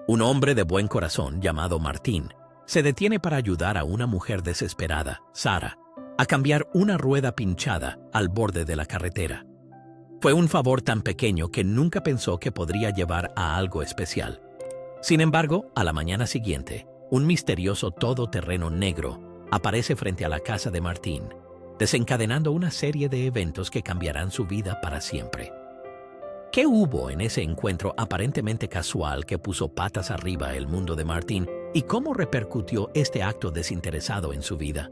Un hombre de buen corazón llamado Martín se detiene para ayudar a una mujer desesperada, Sara, a cambiar una rueda pinchada al borde de la carretera. Fue un favor tan pequeño que nunca pensó que podría llevar a algo especial. Sin embargo, a la mañana siguiente, un misterioso todoterreno negro aparece frente a la casa de Martín, desencadenando una serie de eventos que cambiarán su vida para siempre. ¿Qué hubo en ese encuentro aparentemente casual que puso patas arriba el mundo de Martín y cómo repercutió este acto desinteresado en su vida?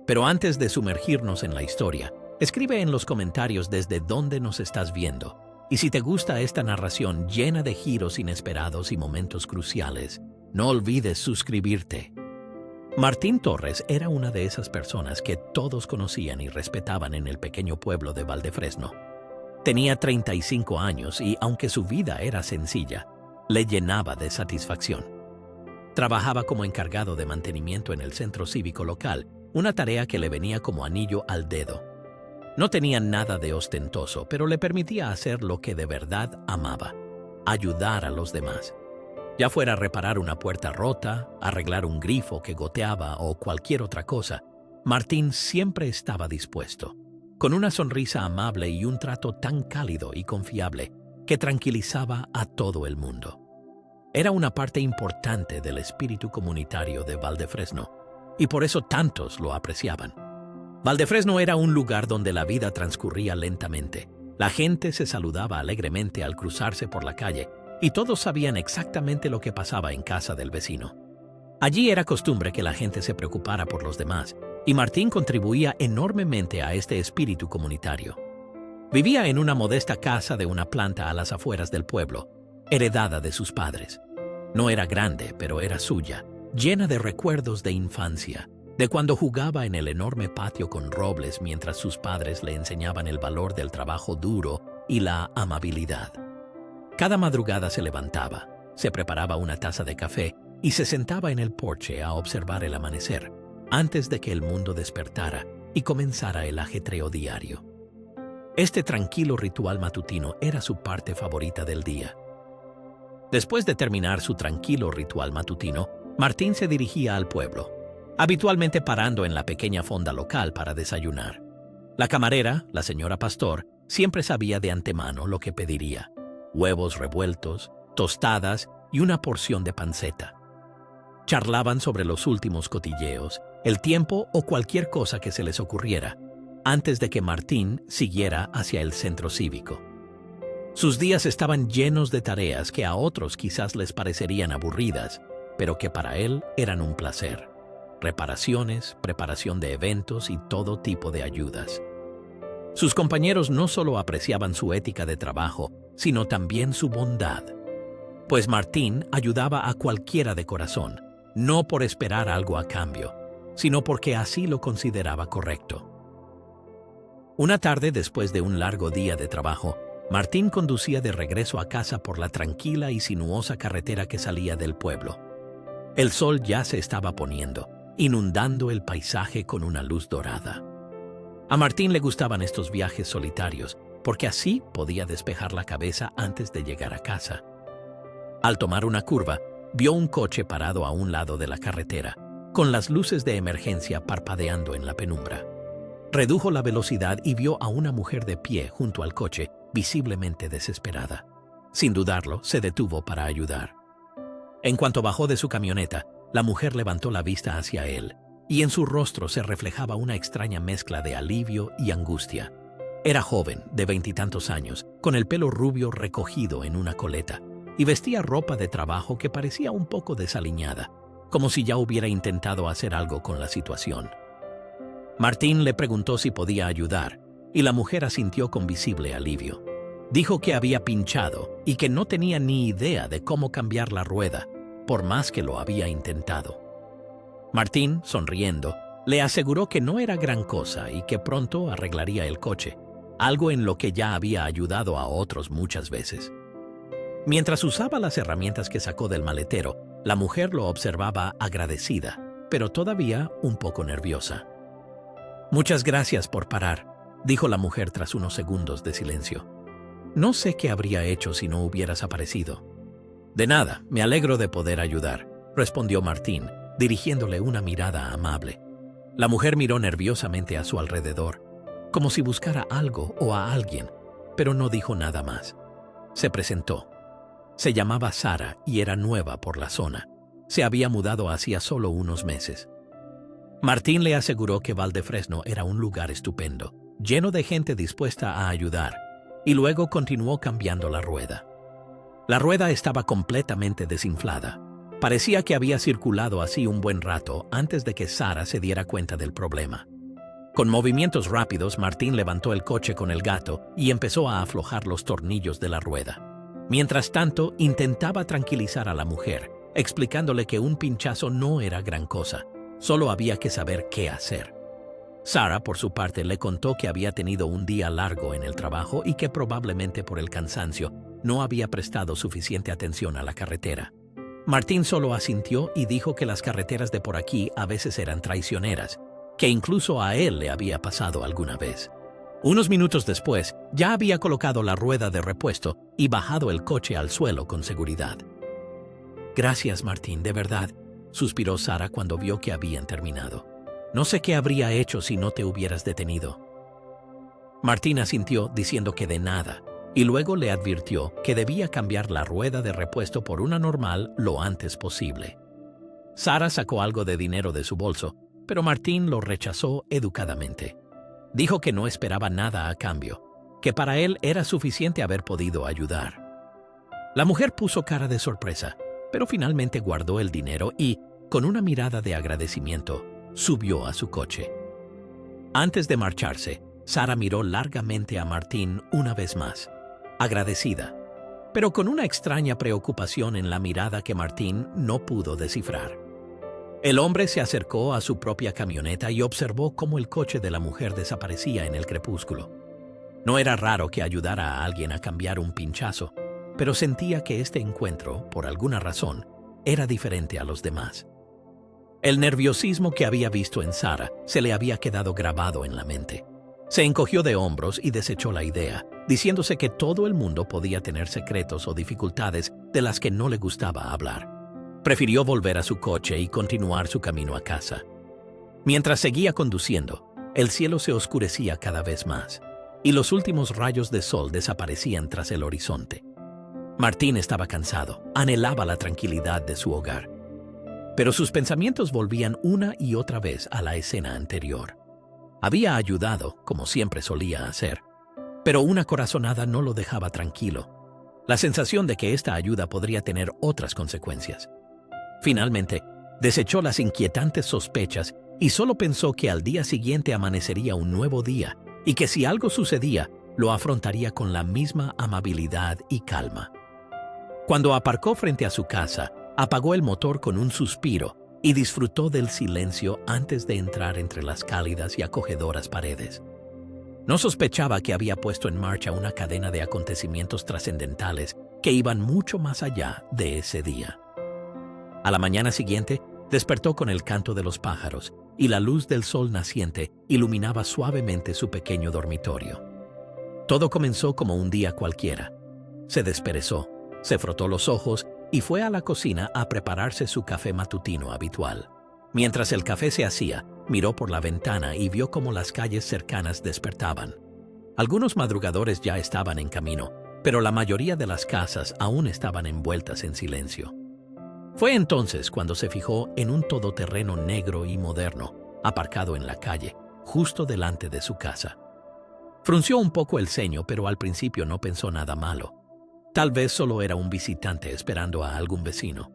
Pero antes de sumergirnos en la historia, escribe en los comentarios desde dónde nos estás viendo. Y si te gusta esta narración llena de giros inesperados y momentos cruciales, no olvides suscribirte. Martín Torres era una de esas personas que todos conocían y respetaban en el pequeño pueblo de Valdefresno. Tenía 35 años y, aunque su vida era sencilla, le llenaba de satisfacción. Trabajaba como encargado de mantenimiento en el centro cívico local, una tarea que le venía como anillo al dedo. No tenía nada de ostentoso, pero le permitía hacer lo que de verdad amaba: ayudar a los demás. Ya fuera reparar una puerta rota, arreglar un grifo que goteaba o cualquier otra cosa, Martín siempre estaba dispuesto, con una sonrisa amable y un trato tan cálido y confiable que tranquilizaba a todo el mundo. Era una parte importante del espíritu comunitario de Valdefresno, y por eso tantos lo apreciaban. Valdefresno era un lugar donde la vida transcurría lentamente. La gente se saludaba alegremente al cruzarse por la calle, y todos sabían exactamente lo que pasaba en casa del vecino. Allí era costumbre que la gente se preocupara por los demás, y Martín contribuía enormemente a este espíritu comunitario. Vivía en una modesta casa de una planta a las afueras del pueblo, heredada de sus padres. No era grande, pero era suya, llena de recuerdos de infancia, de cuando jugaba en el enorme patio con robles mientras sus padres le enseñaban el valor del trabajo duro y la amabilidad. Cada madrugada se levantaba, se preparaba una taza de café y se sentaba en el porche a observar el amanecer, antes de que el mundo despertara y comenzara el ajetreo diario. Este tranquilo ritual matutino era su parte favorita del día. Después de terminar su tranquilo ritual matutino, Martín se dirigía al pueblo, habitualmente parando en la pequeña fonda local para desayunar. La camarera, la señora Pastor, siempre sabía de antemano lo que pediría: huevos revueltos, tostadas y una porción de panceta. Charlaban sobre los últimos cotilleos, el tiempo o cualquier cosa que se les ocurriera, antes de que Martín siguiera hacia el centro cívico. Sus días estaban llenos de tareas que a otros quizás les parecerían aburridas, pero que para él eran un placer. Reparaciones, preparación de eventos y todo tipo de ayudas. Sus compañeros no solo apreciaban su ética de trabajo, sino también su bondad. Pues Martín ayudaba a cualquiera de corazón, no por esperar algo a cambio, sino porque así lo consideraba correcto. Una tarde, después de un largo día de trabajo, Martín conducía de regreso a casa por la tranquila y sinuosa carretera que salía del pueblo. El sol ya se estaba poniendo, inundando el paisaje con una luz dorada. A Martín le gustaban estos viajes solitarios, porque así podía despejar la cabeza antes de llegar a casa. Al tomar una curva, vio un coche parado a un lado de la carretera, con las luces de emergencia parpadeando en la penumbra. Redujo la velocidad y vio a una mujer de pie junto al coche, visiblemente desesperada. Sin dudarlo, se detuvo para ayudar. En cuanto bajó de su camioneta, la mujer levantó la vista hacia él, y en su rostro se reflejaba una extraña mezcla de alivio y angustia. Era joven, de 20 y tantos años, con el pelo rubio recogido en una coleta, y vestía ropa de trabajo que parecía un poco desaliñada, como si ya hubiera intentado hacer algo con la situación. Martín le preguntó si podía ayudar, y la mujer asintió con visible alivio. Dijo que había pinchado y que no tenía ni idea de cómo cambiar la rueda, por más que lo había intentado. Martín, sonriendo, le aseguró que no era gran cosa y que pronto arreglaría el coche, algo en lo que ya había ayudado a otros muchas veces. Mientras usaba las herramientas que sacó del maletero, la mujer lo observaba agradecida, pero todavía un poco nerviosa. «Muchas gracias por parar», dijo la mujer tras unos segundos de silencio. «No sé qué habría hecho si no hubieras aparecido». De nada, me alegro de poder ayudar, respondió Martín, dirigiéndole una mirada amable. La mujer miró nerviosamente a su alrededor, como si buscara algo o a alguien, pero no dijo nada más. Se presentó. Se llamaba Sara y era nueva por la zona. Se había mudado hacía solo unos meses. Martín le aseguró que Valdefresno era un lugar estupendo, lleno de gente dispuesta a ayudar, y luego continuó cambiando la rueda. La rueda estaba completamente desinflada. Parecía que había circulado así un buen rato antes de que Sara se diera cuenta del problema. Con movimientos rápidos, Martín levantó el coche con el gato y empezó a aflojar los tornillos de la rueda. Mientras tanto, intentaba tranquilizar a la mujer, explicándole que un pinchazo no era gran cosa. Solo había que saber qué hacer. Sara, por su parte, le contó que había tenido un día largo en el trabajo y que probablemente por el cansancio no había prestado suficiente atención a la carretera. Martín solo asintió y dijo que las carreteras de por aquí a veces eran traicioneras, que incluso a él le había pasado alguna vez. Unos minutos después, ya había colocado la rueda de repuesto y bajado el coche al suelo con seguridad. «Gracias, Martín, de verdad», suspiró Sara cuando vio que habían terminado. «No sé qué habría hecho si no te hubieras detenido». Martín asintió diciendo que de nada, y luego le advirtió que debía cambiar la rueda de repuesto por una normal lo antes posible. Sara sacó algo de dinero de su bolso, pero Martín lo rechazó educadamente. Dijo que no esperaba nada a cambio, que para él era suficiente haber podido ayudar. La mujer puso cara de sorpresa, pero finalmente guardó el dinero y, con una mirada de agradecimiento, subió a su coche. Antes de marcharse, Sara miró largamente a Martín una vez más, agradecida, pero con una extraña preocupación en la mirada que Martín no pudo descifrar. El hombre se acercó a su propia camioneta y observó cómo el coche de la mujer desaparecía en el crepúsculo. No era raro que ayudara a alguien a cambiar un pinchazo, pero sentía que este encuentro, por alguna razón, era diferente a los demás. El nerviosismo que había visto en Sara se le había quedado grabado en la mente. Se encogió de hombros y desechó la idea, diciéndose que todo el mundo podía tener secretos o dificultades de las que no le gustaba hablar. Prefirió volver a su coche y continuar su camino a casa. Mientras seguía conduciendo, el cielo se oscurecía cada vez más, y los últimos rayos de sol desaparecían tras el horizonte. Martín estaba cansado, anhelaba la tranquilidad de su hogar. Pero sus pensamientos volvían una y otra vez a la escena anterior. Había ayudado, como siempre solía hacer, pero una corazonada no lo dejaba tranquilo. La sensación de que esta ayuda podría tener otras consecuencias. Finalmente, desechó las inquietantes sospechas y solo pensó que al día siguiente amanecería un nuevo día y que si algo sucedía, lo afrontaría con la misma amabilidad y calma. Cuando aparcó frente a su casa, apagó el motor con un suspiro y disfrutó del silencio antes de entrar entre las cálidas y acogedoras paredes. No sospechaba que había puesto en marcha una cadena de acontecimientos trascendentales que iban mucho más allá de ese día. A la mañana siguiente, despertó con el canto de los pájaros y la luz del sol naciente iluminaba suavemente su pequeño dormitorio. Todo comenzó como un día cualquiera. Se desperezó, se frotó los ojos y fue a la cocina a prepararse su café matutino habitual. Mientras el café se hacía, miró por la ventana y vio cómo las calles cercanas despertaban. Algunos madrugadores ya estaban en camino, pero la mayoría de las casas aún estaban envueltas en silencio. Fue entonces cuando se fijó en un todoterreno negro y moderno, aparcado en la calle, justo delante de su casa. Frunció un poco el ceño, pero al principio no pensó nada malo. Tal vez solo era un visitante esperando a algún vecino.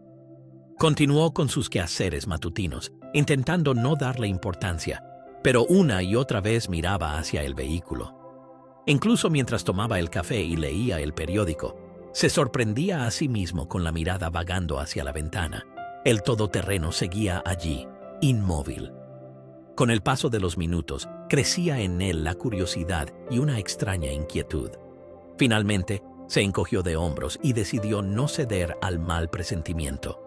Continuó con sus quehaceres matutinos, intentando no darle importancia, pero una y otra vez miraba hacia el vehículo. Incluso mientras tomaba el café y leía el periódico, se sorprendía a sí mismo con la mirada vagando hacia la ventana. El todoterreno seguía allí, inmóvil. Con el paso de los minutos, crecía en él la curiosidad y una extraña inquietud. Finalmente, se encogió de hombros y decidió no ceder al mal presentimiento.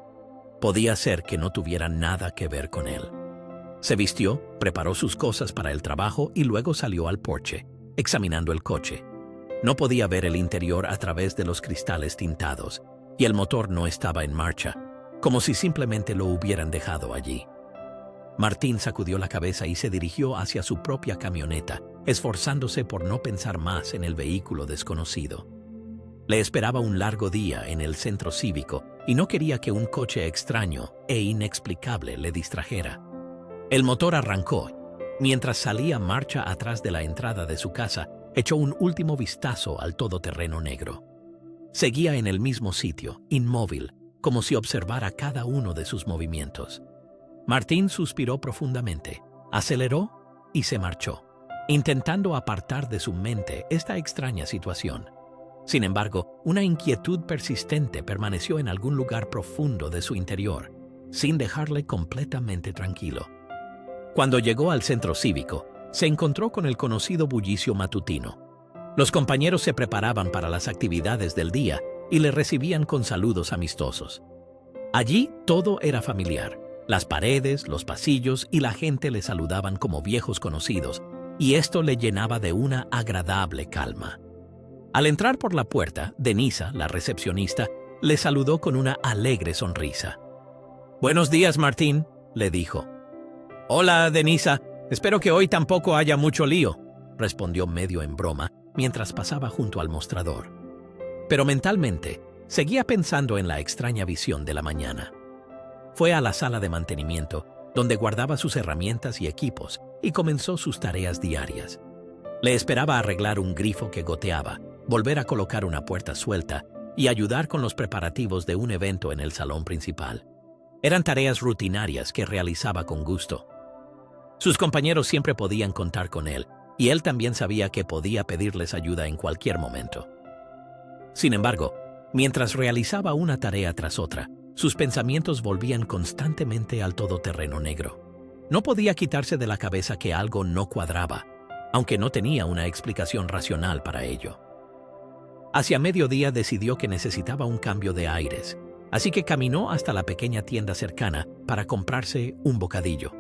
Podía ser que no tuviera nada que ver con él. Se vistió, preparó sus cosas para el trabajo y luego salió al porche, examinando el coche. No podía ver el interior a través de los cristales tintados, y el motor no estaba en marcha, como si simplemente lo hubieran dejado allí. Martín sacudió la cabeza y se dirigió hacia su propia camioneta, esforzándose por no pensar más en el vehículo desconocido. Le esperaba un largo día en el centro cívico y no quería que un coche extraño e inexplicable le distrajera. El motor arrancó. Mientras salía marcha atrás de la entrada de su casa, echó un último vistazo al todoterreno negro. Seguía en el mismo sitio, inmóvil, como si observara cada uno de sus movimientos. Martín suspiró profundamente, aceleró y se marchó, intentando apartar de su mente esta extraña situación. Sin embargo, una inquietud persistente permaneció en algún lugar profundo de su interior, sin dejarle completamente tranquilo. Cuando llegó al centro cívico, se encontró con el conocido bullicio matutino. Los compañeros se preparaban para las actividades del día y le recibían con saludos amistosos. Allí todo era familiar. Las paredes, los pasillos y la gente le saludaban como viejos conocidos, y esto le llenaba de una agradable calma. Al entrar por la puerta, Denisa, la recepcionista, le saludó con una alegre sonrisa. «Buenos días, Martín», le dijo. «Hola, Denisa. Espero que hoy tampoco haya mucho lío», respondió medio en broma mientras pasaba junto al mostrador. Pero mentalmente, seguía pensando en la extraña visión de la mañana. Fue a la sala de mantenimiento, donde guardaba sus herramientas y equipos, y comenzó sus tareas diarias. Le esperaba arreglar un grifo que goteaba, volver a colocar una puerta suelta y ayudar con los preparativos de un evento en el salón principal. Eran tareas rutinarias que realizaba con gusto. Sus compañeros siempre podían contar con él, y él también sabía que podía pedirles ayuda en cualquier momento. Sin embargo, mientras realizaba una tarea tras otra, sus pensamientos volvían constantemente al todoterreno negro. No podía quitarse de la cabeza que algo no cuadraba, aunque no tenía una explicación racional para ello. Hacia mediodía decidió que necesitaba un cambio de aires, así que caminó hasta la pequeña tienda cercana para comprarse un bocadillo.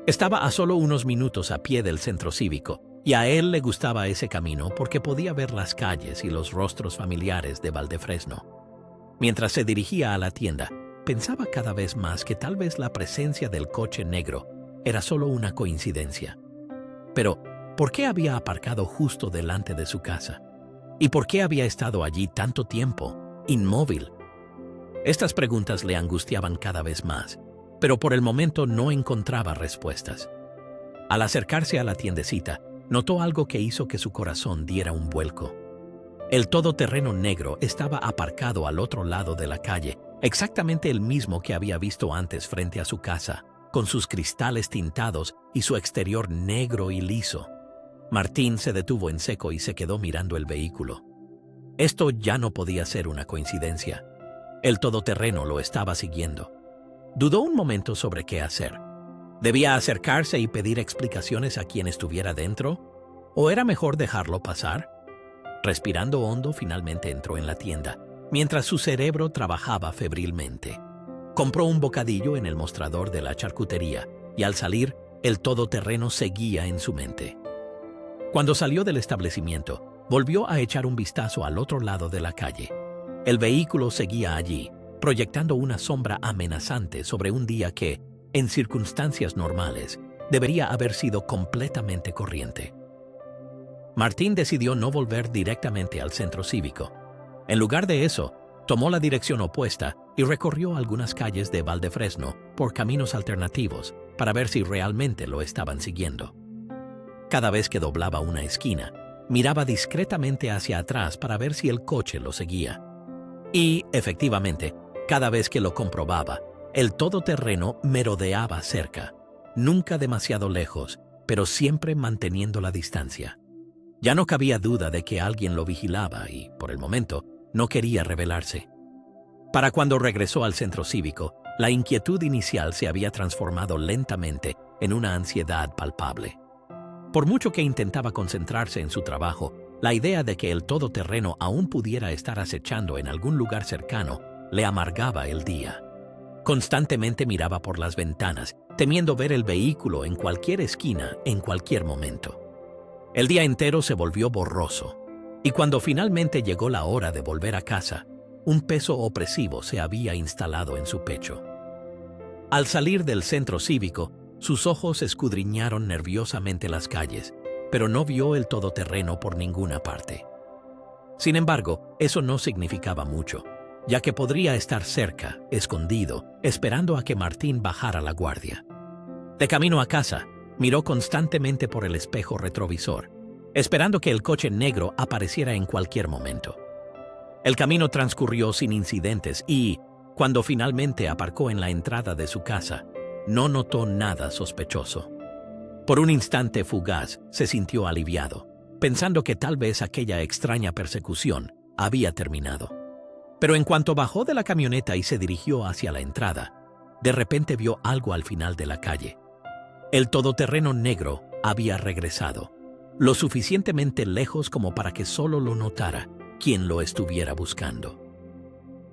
Estaba a solo unos minutos a pie del centro cívico, y a él le gustaba ese camino porque podía ver las calles y los rostros familiares de Valdefresno. Mientras se dirigía a la tienda, pensaba cada vez más que tal vez la presencia del coche negro era solo una coincidencia. Pero, ¿por qué había aparcado justo delante de su casa? ¿Y por qué había estado allí tanto tiempo, inmóvil? Estas preguntas le angustiaban cada vez más, pero por el momento no encontraba respuestas. Al acercarse a la tiendecita, notó algo que hizo que su corazón diera un vuelco. El todoterreno negro estaba aparcado al otro lado de la calle, exactamente el mismo que había visto antes frente a su casa, con sus cristales tintados y su exterior negro y liso. Martín se detuvo en seco y se quedó mirando el vehículo. Esto ya no podía ser una coincidencia. El todoterreno lo estaba siguiendo. Dudó un momento sobre qué hacer. ¿Debía acercarse y pedir explicaciones a quien estuviera dentro? ¿O era mejor dejarlo pasar? Respirando hondo, finalmente entró en la tienda, mientras su cerebro trabajaba febrilmente. Compró un bocadillo en el mostrador de la charcutería, y al salir, el todoterreno seguía en su mente. Cuando salió del establecimiento, volvió a echar un vistazo al otro lado de la calle. El vehículo seguía allí, proyectando una sombra amenazante sobre un día que, en circunstancias normales, debería haber sido completamente corriente. Martín decidió no volver directamente al centro cívico. En lugar de eso, tomó la dirección opuesta y recorrió algunas calles de Valdefresno por caminos alternativos para ver si realmente lo estaban siguiendo. Cada vez que doblaba una esquina, miraba discretamente hacia atrás para ver si el coche lo seguía. Y, efectivamente, cada vez que lo comprobaba, el todoterreno merodeaba cerca, nunca demasiado lejos, pero siempre manteniendo la distancia. Ya no cabía duda de que alguien lo vigilaba y, por el momento, no quería revelarse. Para cuando regresó al centro cívico, la inquietud inicial se había transformado lentamente en una ansiedad palpable. Por mucho que intentaba concentrarse en su trabajo, la idea de que el todoterreno aún pudiera estar acechando en algún lugar cercano le amargaba el día. Constantemente miraba por las ventanas, temiendo ver el vehículo en cualquier esquina en cualquier momento. El día entero se volvió borroso, y cuando finalmente llegó la hora de volver a casa, un peso opresivo se había instalado en su pecho. Al salir del centro cívico, sus ojos escudriñaron nerviosamente las calles, pero no vio el todoterreno por ninguna parte. Sin embargo, eso no significaba mucho, ya que podría estar cerca, escondido, esperando a que Martín bajara la guardia. De camino a casa, miró constantemente por el espejo retrovisor, esperando que el coche negro apareciera en cualquier momento. El camino transcurrió sin incidentes y, cuando finalmente aparcó en la entrada de su casa, no notó nada sospechoso. Por un instante fugaz, se sintió aliviado, pensando que tal vez aquella extraña persecución había terminado. Pero en cuanto bajó de la camioneta y se dirigió hacia la entrada, de repente vio algo al final de la calle. El todoterreno negro había regresado, lo suficientemente lejos como para que solo lo notara quien lo estuviera buscando.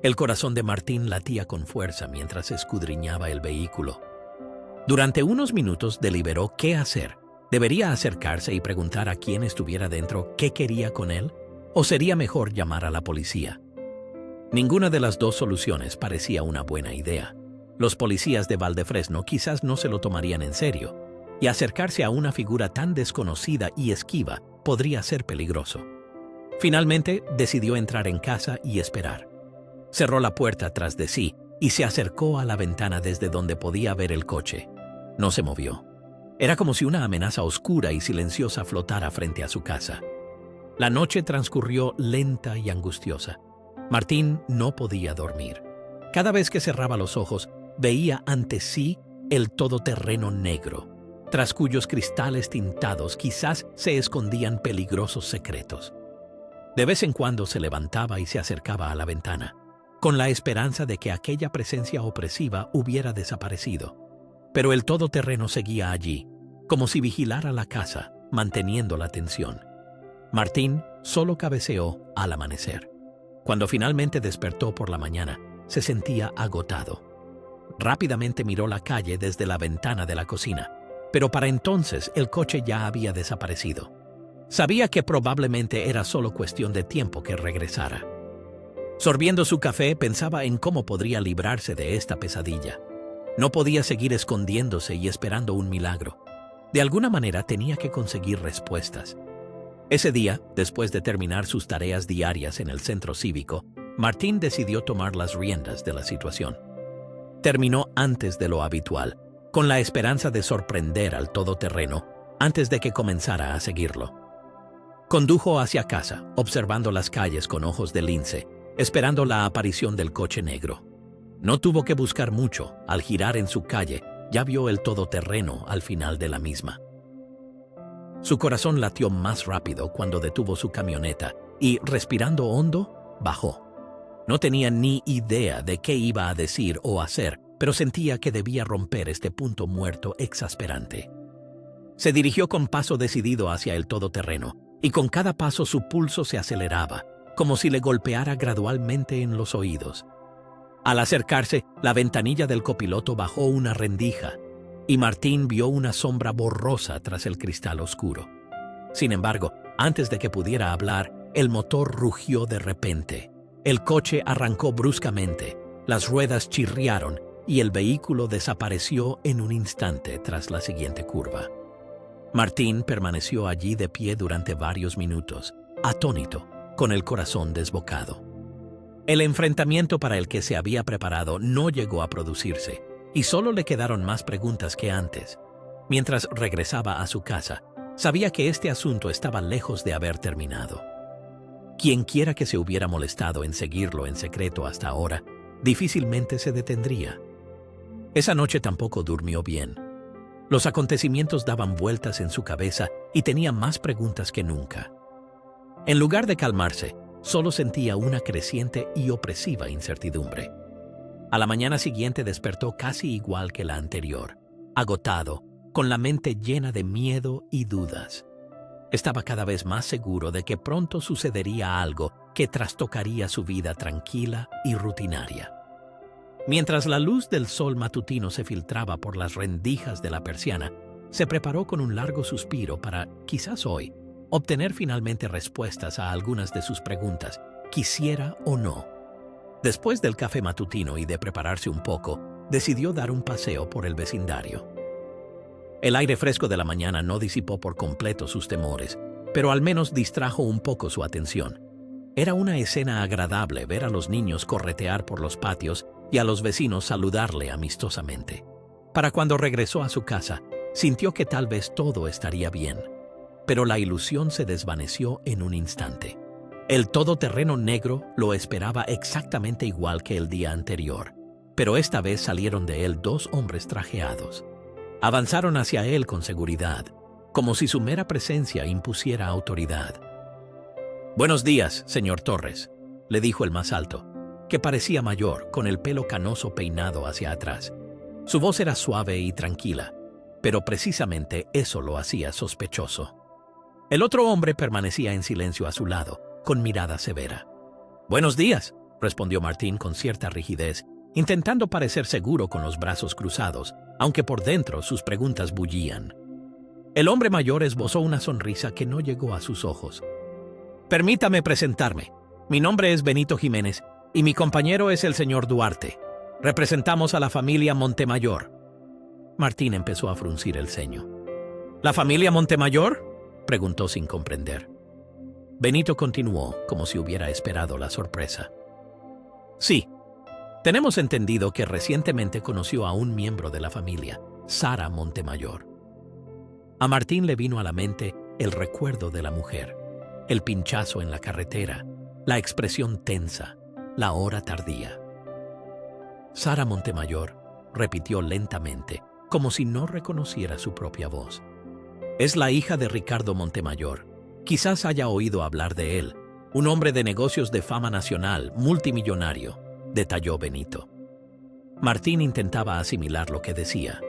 El corazón de Martín latía con fuerza mientras escudriñaba el vehículo. Durante unos minutos deliberó qué hacer. ¿Debería acercarse y preguntar a quien estuviera dentro qué quería con él? ¿O sería mejor llamar a la policía? Ninguna de las dos soluciones parecía una buena idea. Los policías de Valdefresno quizás no se lo tomarían en serio, y acercarse a una figura tan desconocida y esquiva podría ser peligroso. Finalmente, decidió entrar en casa y esperar. Cerró la puerta tras de sí y se acercó a la ventana desde donde podía ver el coche. No se movió. Era como si una amenaza oscura y silenciosa flotara frente a su casa. La noche transcurrió lenta y angustiosa. Martín no podía dormir. Cada vez que cerraba los ojos, veía ante sí el todoterreno negro, tras cuyos cristales tintados quizás se escondían peligrosos secretos. De vez en cuando se levantaba y se acercaba a la ventana, con la esperanza de que aquella presencia opresiva hubiera desaparecido. Pero el todoterreno seguía allí, como si vigilara la casa, manteniendo la tensión. Martín solo cabeceó al amanecer. Cuando finalmente despertó por la mañana, se sentía agotado. Rápidamente miró la calle desde la ventana de la cocina, pero para entonces el coche ya había desaparecido. Sabía que probablemente era solo cuestión de tiempo que regresara. Sorbiendo su café, pensaba en cómo podría librarse de esta pesadilla. No podía seguir escondiéndose y esperando un milagro. De alguna manera tenía que conseguir respuestas. Ese día, después de terminar sus tareas diarias en el centro cívico, Martín decidió tomar las riendas de la situación. Terminó antes de lo habitual, con la esperanza de sorprender al todoterreno antes de que comenzara a seguirlo. Condujo hacia casa, observando las calles con ojos de lince, esperando la aparición del coche negro. No tuvo que buscar mucho. Al girar en su calle, ya vio el todoterreno al final de la misma. Su corazón latió más rápido cuando detuvo su camioneta y, respirando hondo, bajó. No tenía ni idea de qué iba a decir o hacer, pero sentía que debía romper este punto muerto exasperante. Se dirigió con paso decidido hacia el todoterreno, y con cada paso su pulso se aceleraba, como si le golpeara gradualmente en los oídos. Al acercarse, la ventanilla del copiloto bajó una rendija, y Martín vio una sombra borrosa tras el cristal oscuro. Sin embargo, antes de que pudiera hablar, el motor rugió de repente. El coche arrancó bruscamente, las ruedas chirriaron y el vehículo desapareció en un instante tras la siguiente curva. Martín permaneció allí de pie durante varios minutos, atónito, con el corazón desbocado. El enfrentamiento para el que se había preparado no llegó a producirse, y solo le quedaron más preguntas que antes. Mientras regresaba a su casa, sabía que este asunto estaba lejos de haber terminado. Quienquiera que se hubiera molestado en seguirlo en secreto hasta ahora, difícilmente se detendría. Esa noche tampoco durmió bien. Los acontecimientos daban vueltas en su cabeza y tenía más preguntas que nunca. En lugar de calmarse, solo sentía una creciente y opresiva incertidumbre. A la mañana siguiente despertó casi igual que la anterior, agotado, con la mente llena de miedo y dudas. Estaba cada vez más seguro de que pronto sucedería algo que trastocaría su vida tranquila y rutinaria. Mientras la luz del sol matutino se filtraba por las rendijas de la persiana, se preparó con un largo suspiro para, quizás hoy, obtener finalmente respuestas a algunas de sus preguntas, quisiera o no. Después del café matutino y de prepararse un poco, decidió dar un paseo por el vecindario. El aire fresco de la mañana no disipó por completo sus temores, pero al menos distrajo un poco su atención. Era una escena agradable ver a los niños corretear por los patios y a los vecinos saludarle amistosamente. Para cuando regresó a su casa, sintió que tal vez todo estaría bien, pero la ilusión se desvaneció en un instante. El todoterreno negro lo esperaba exactamente igual que el día anterior, pero esta vez salieron de él dos hombres trajeados. Avanzaron hacia él con seguridad, como si su mera presencia impusiera autoridad. «Buenos días, señor Torres», le dijo el más alto, que parecía mayor, con el pelo canoso peinado hacia atrás. Su voz era suave y tranquila, pero precisamente eso lo hacía sospechoso. El otro hombre permanecía en silencio a su lado, con mirada severa. «Buenos días», respondió Martín con cierta rigidez, intentando parecer seguro con los brazos cruzados, aunque por dentro sus preguntas bullían. El hombre mayor esbozó una sonrisa que no llegó a sus ojos. «Permítame presentarme. Mi nombre es Benito Jiménez y mi compañero es el señor Duarte. Representamos a la familia Montemayor». Martín empezó a fruncir el ceño. «¿La familia Montemayor?», preguntó sin comprender. Benito continuó, como si hubiera esperado la sorpresa. «Sí, tenemos entendido que recientemente conoció a un miembro de la familia, Sara Montemayor». A Martín le vino a la mente el recuerdo de la mujer, el pinchazo en la carretera, la expresión tensa, la hora tardía. «Sara Montemayor», repitió lentamente, como si no reconociera su propia voz. «Es la hija de Ricardo Montemayor. Quizás haya oído hablar de él, un hombre de negocios de fama nacional, multimillonario», detalló Benito. Martín intentaba asimilar lo que decía.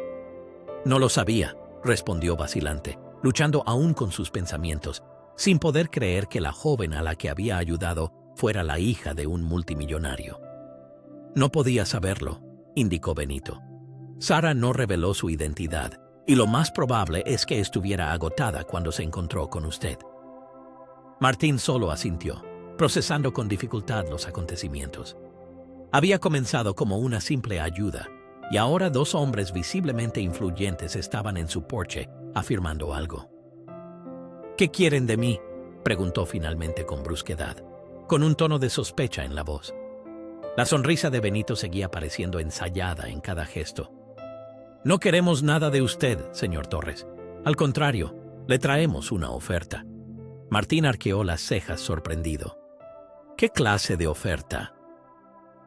«No lo sabía», respondió vacilante, luchando aún con sus pensamientos, sin poder creer que la joven a la que había ayudado fuera la hija de un multimillonario. «No podía saberlo», indicó Benito. «Sara no reveló su identidad, y lo más probable es que estuviera agotada cuando se encontró con usted». Martín solo asintió, procesando con dificultad los acontecimientos. Había comenzado como una simple ayuda, y ahora dos hombres visiblemente influyentes estaban en su porche, afirmando algo. «¿Qué quieren de mí?», preguntó finalmente con brusquedad, con un tono de sospecha en la voz. La sonrisa de Benito seguía pareciendo ensayada en cada gesto. «No queremos nada de usted, señor Torres. Al contrario, le traemos una oferta». Martín arqueó las cejas sorprendido. «¿Qué clase de oferta?».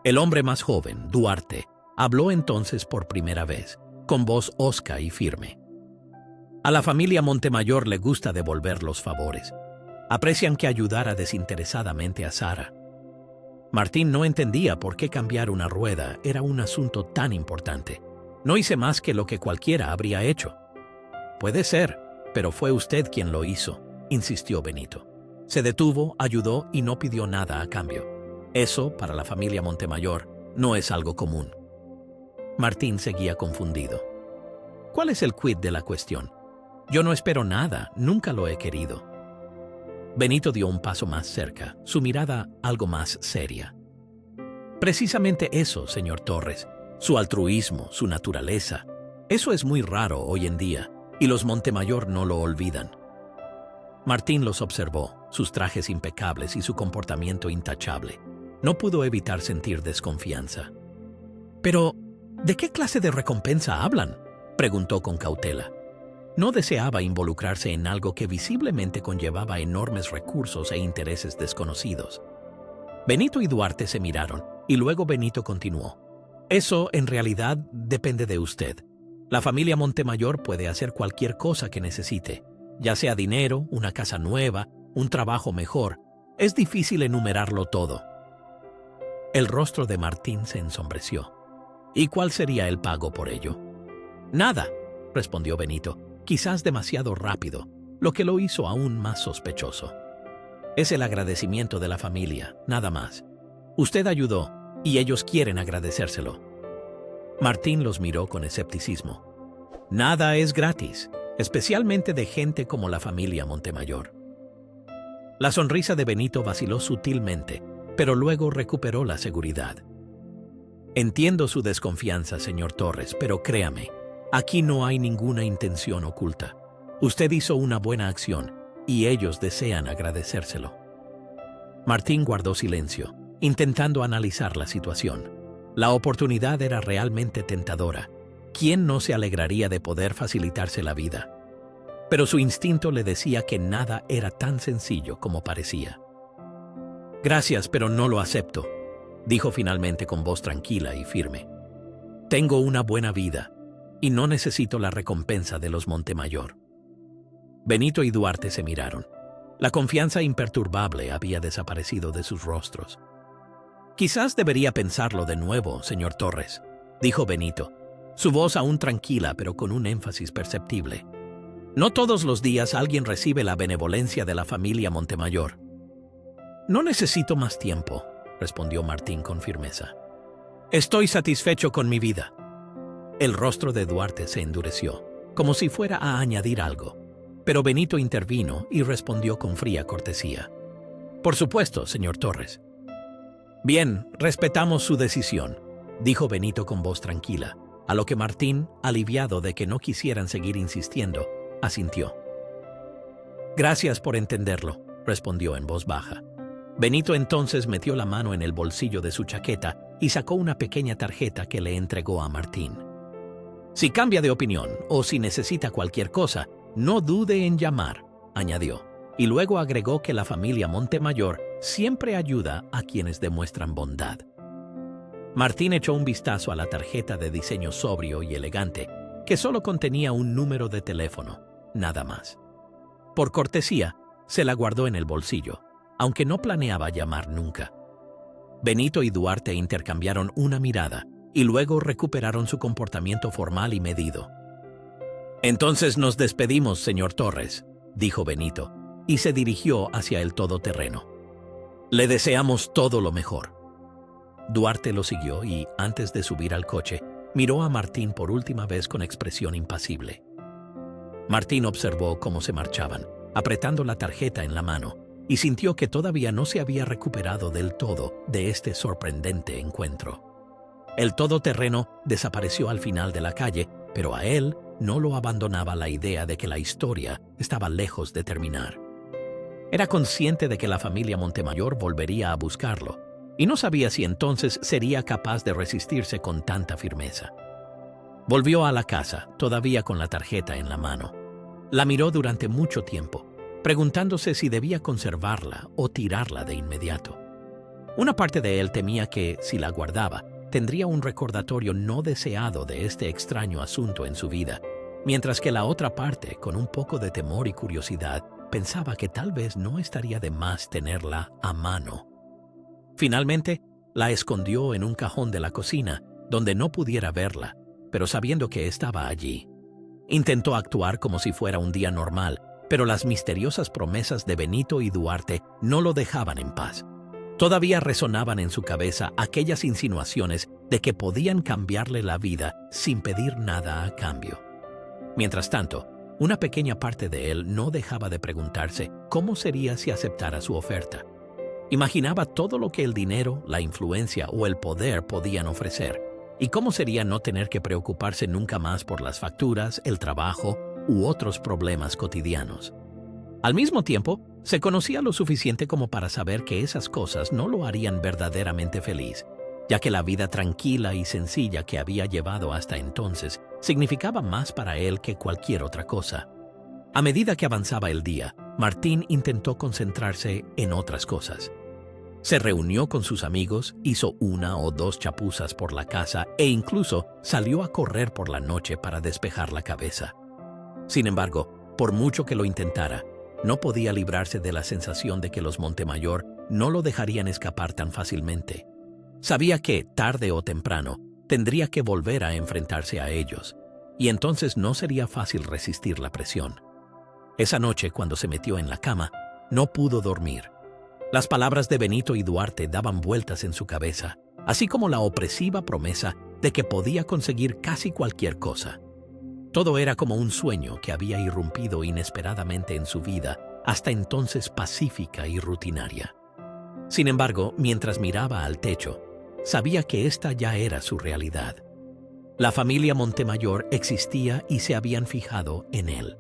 El hombre más joven, Duarte, habló entonces por primera vez, con voz hosca y firme. «A la familia Montemayor le gusta devolver los favores. Aprecian que ayudara desinteresadamente a Sara». Martín no entendía por qué cambiar una rueda era un asunto tan importante. «No hice más que lo que cualquiera habría hecho». «Puede ser, pero fue usted quien lo hizo», insistió Benito. «Se detuvo, ayudó y no pidió nada a cambio. Eso, para la familia Montemayor, no es algo común». Martín seguía confundido. «¿Cuál es el quid de la cuestión? Yo no espero nada, nunca lo he querido». Benito dio un paso más cerca, su mirada algo más seria. «Precisamente eso, señor Torres, su altruismo, su naturaleza. Eso es muy raro hoy en día, y los Montemayor no lo olvidan». Martín los observó, sus trajes impecables y su comportamiento intachable. No pudo evitar sentir desconfianza. «Pero, ¿de qué clase de recompensa hablan?», preguntó con cautela. No deseaba involucrarse en algo que visiblemente conllevaba enormes recursos e intereses desconocidos. Benito y Duarte se miraron, y luego Benito continuó. «Eso, en realidad, depende de usted. La familia Montemayor puede hacer cualquier cosa que necesite, ya sea dinero, una casa nueva, un trabajo mejor. Es difícil enumerarlo todo». El rostro de Martín se ensombreció. «¿Y cuál sería el pago por ello?». «Nada», respondió Benito, quizás demasiado rápido, lo que lo hizo aún más sospechoso. «Es el agradecimiento de la familia, nada más. Usted ayudó, y ellos quieren agradecérselo». Martín los miró con escepticismo. «Nada es gratis, especialmente de gente como la familia Montemayor». La sonrisa de Benito vaciló sutilmente, pero luego recuperó la seguridad. Entiendo su desconfianza, señor Torres, pero créame, aquí no hay ninguna intención oculta. Usted hizo una buena acción y ellos desean agradecérselo. Martín guardó silencio, intentando analizar la situación. La oportunidad era realmente tentadora. ¿Quién no se alegraría de poder facilitarse la vida? Pero su instinto le decía que nada era tan sencillo como parecía. Gracias, pero no lo acepto, dijo finalmente con voz tranquila y firme. Tengo una buena vida y no necesito la recompensa de los Montemayor. Benito y Duarte se miraron. La confianza imperturbable había desaparecido de sus rostros. Quizás debería pensarlo de nuevo, señor Torres, dijo Benito, su voz aún tranquila pero con un énfasis perceptible. No todos los días alguien recibe la benevolencia de la familia Montemayor. No necesito más tiempo, respondió Martín con firmeza. Estoy satisfecho con mi vida. El rostro de Duarte se endureció, como si fuera a añadir algo, pero Benito intervino y respondió con fría cortesía. Por supuesto, señor Torres. Bien, respetamos su decisión, dijo Benito con voz tranquila, a lo que Martín, aliviado de que no quisieran seguir insistiendo, asintió. Gracias por entenderlo, respondió en voz baja. Benito entonces metió la mano en el bolsillo de su chaqueta y sacó una pequeña tarjeta que le entregó a Martín. Si cambia de opinión o si necesita cualquier cosa, no dude en llamar, añadió, y luego agregó que la familia Montemayor siempre ayuda a quienes demuestran bondad. Martín echó un vistazo a la tarjeta de diseño sobrio y elegante, que solo contenía un número de teléfono, nada más. Por cortesía, se la guardó en el bolsillo, aunque no planeaba llamar nunca. Benito y Duarte intercambiaron una mirada y luego recuperaron su comportamiento formal y medido. Entonces nos despedimos, señor Torres, dijo Benito, y se dirigió hacia el todoterreno. Le deseamos todo lo mejor. Duarte lo siguió y, antes de subir al coche, miró a Martín por última vez con expresión impasible. Martín observó cómo se marchaban, apretando la tarjeta en la mano, y sintió que todavía no se había recuperado del todo de este sorprendente encuentro. El todoterreno desapareció al final de la calle, pero a él no lo abandonaba la idea de que la historia estaba lejos de terminar. Era consciente de que la familia Montemayor volvería a buscarlo, y no sabía si entonces sería capaz de resistirse con tanta firmeza. Volvió a la casa, todavía con la tarjeta en la mano. La miró durante mucho tiempo, preguntándose si debía conservarla o tirarla de inmediato. Una parte de él temía que, si la guardaba, tendría un recordatorio no deseado de este extraño asunto en su vida, mientras que la otra parte, con un poco de temor y curiosidad, pensaba que tal vez no estaría de más tenerla a mano. Finalmente, la escondió en un cajón de la cocina, donde no pudiera verla, pero sabiendo que estaba allí. Intentó actuar como si fuera un día normal, pero las misteriosas promesas de Benito y Duarte no lo dejaban en paz. Todavía resonaban en su cabeza aquellas insinuaciones de que podían cambiarle la vida sin pedir nada a cambio. Mientras tanto, una pequeña parte de él no dejaba de preguntarse cómo sería si aceptara su oferta. Imaginaba todo lo que el dinero, la influencia o el poder podían ofrecer, y cómo sería no tener que preocuparse nunca más por las facturas, el trabajo u otros problemas cotidianos. Al mismo tiempo, se conocía lo suficiente como para saber que esas cosas no lo harían verdaderamente feliz, ya que la vida tranquila y sencilla que había llevado hasta entonces significaba más para él que cualquier otra cosa. A medida que avanzaba el día, Martín intentó concentrarse en otras cosas. Se reunió con sus amigos, hizo 1 o 2 chapuzas por la casa e incluso salió a correr por la noche para despejar la cabeza. Sin embargo, por mucho que lo intentara, no podía librarse de la sensación de que los Montemayor no lo dejarían escapar tan fácilmente. Sabía que, tarde o temprano, tendría que volver a enfrentarse a ellos, y entonces no sería fácil resistir la presión. Esa noche, cuando se metió en la cama, no pudo dormir. Las palabras de Benito y Duarte daban vueltas en su cabeza, así como la opresiva promesa de que podía conseguir casi cualquier cosa. Todo era como un sueño que había irrumpido inesperadamente en su vida, hasta entonces pacífica y rutinaria. Sin embargo, mientras miraba al techo, sabía que esta ya era su realidad. La familia Montemayor existía y se habían fijado en él.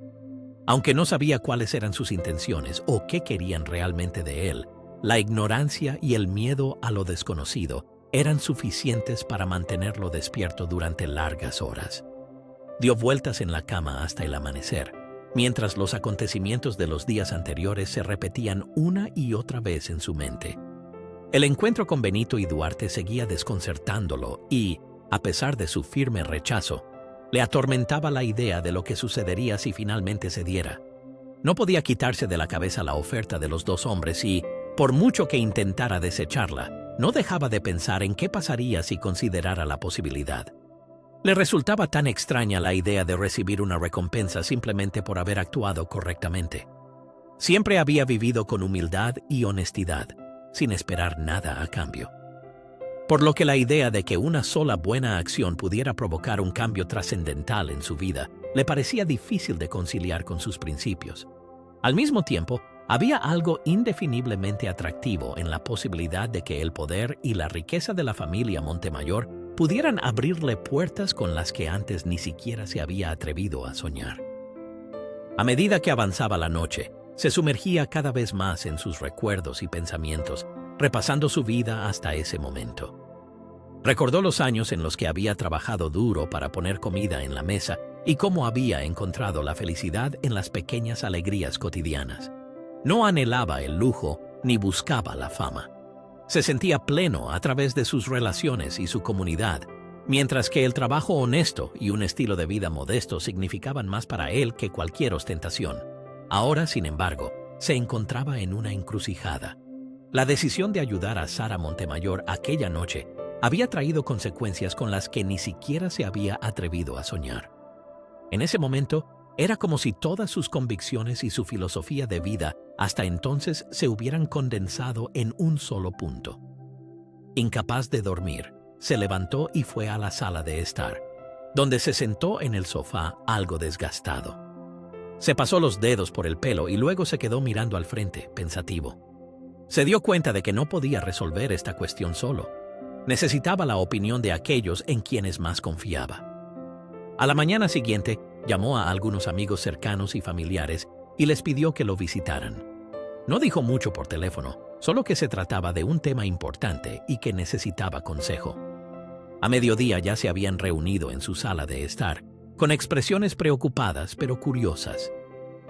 Aunque no sabía cuáles eran sus intenciones o qué querían realmente de él, la ignorancia y el miedo a lo desconocido eran suficientes para mantenerlo despierto durante largas horas. Dio vueltas en la cama hasta el amanecer, mientras los acontecimientos de los días anteriores se repetían una y otra vez en su mente. El encuentro con Benito y Duarte seguía desconcertándolo y, a pesar de su firme rechazo, le atormentaba la idea de lo que sucedería si finalmente se diera. No podía quitarse de la cabeza la oferta de los dos hombres y, por mucho que intentara desecharla, no dejaba de pensar en qué pasaría si considerara la posibilidad. Le resultaba tan extraña la idea de recibir una recompensa simplemente por haber actuado correctamente. Siempre había vivido con humildad y honestidad, sin esperar nada a cambio. Por lo que la idea de que una sola buena acción pudiera provocar un cambio trascendental en su vida le parecía difícil de conciliar con sus principios. Al mismo tiempo, había algo indefiniblemente atractivo en la posibilidad de que el poder y la riqueza de la familia Montemayor pudieran abrirle puertas con las que antes ni siquiera se había atrevido a soñar. A medida que avanzaba la noche, se sumergía cada vez más en sus recuerdos y pensamientos, repasando su vida hasta ese momento. Recordó los años en los que había trabajado duro para poner comida en la mesa y cómo había encontrado la felicidad en las pequeñas alegrías cotidianas. No anhelaba el lujo ni buscaba la fama. Se sentía pleno a través de sus relaciones y su comunidad, mientras que el trabajo honesto y un estilo de vida modesto significaban más para él que cualquier ostentación. Ahora, sin embargo, se encontraba en una encrucijada. La decisión de ayudar a Sara Montemayor aquella noche había traído consecuencias con las que ni siquiera se había atrevido a soñar. En ese momento, era como si todas sus convicciones y su filosofía de vida hasta entonces se hubieran condensado en un solo punto. Incapaz de dormir, se levantó y fue a la sala de estar, donde se sentó en el sofá algo desgastado. Se pasó los dedos por el pelo y luego se quedó mirando al frente, pensativo. Se dio cuenta de que no podía resolver esta cuestión solo. Necesitaba la opinión de aquellos en quienes más confiaba. A la mañana siguiente, llamó a algunos amigos cercanos y familiares y les pidió que lo visitaran. No dijo mucho por teléfono, solo que se trataba de un tema importante y que necesitaba consejo. A mediodía ya se habían reunido en su sala de estar, con expresiones preocupadas pero curiosas.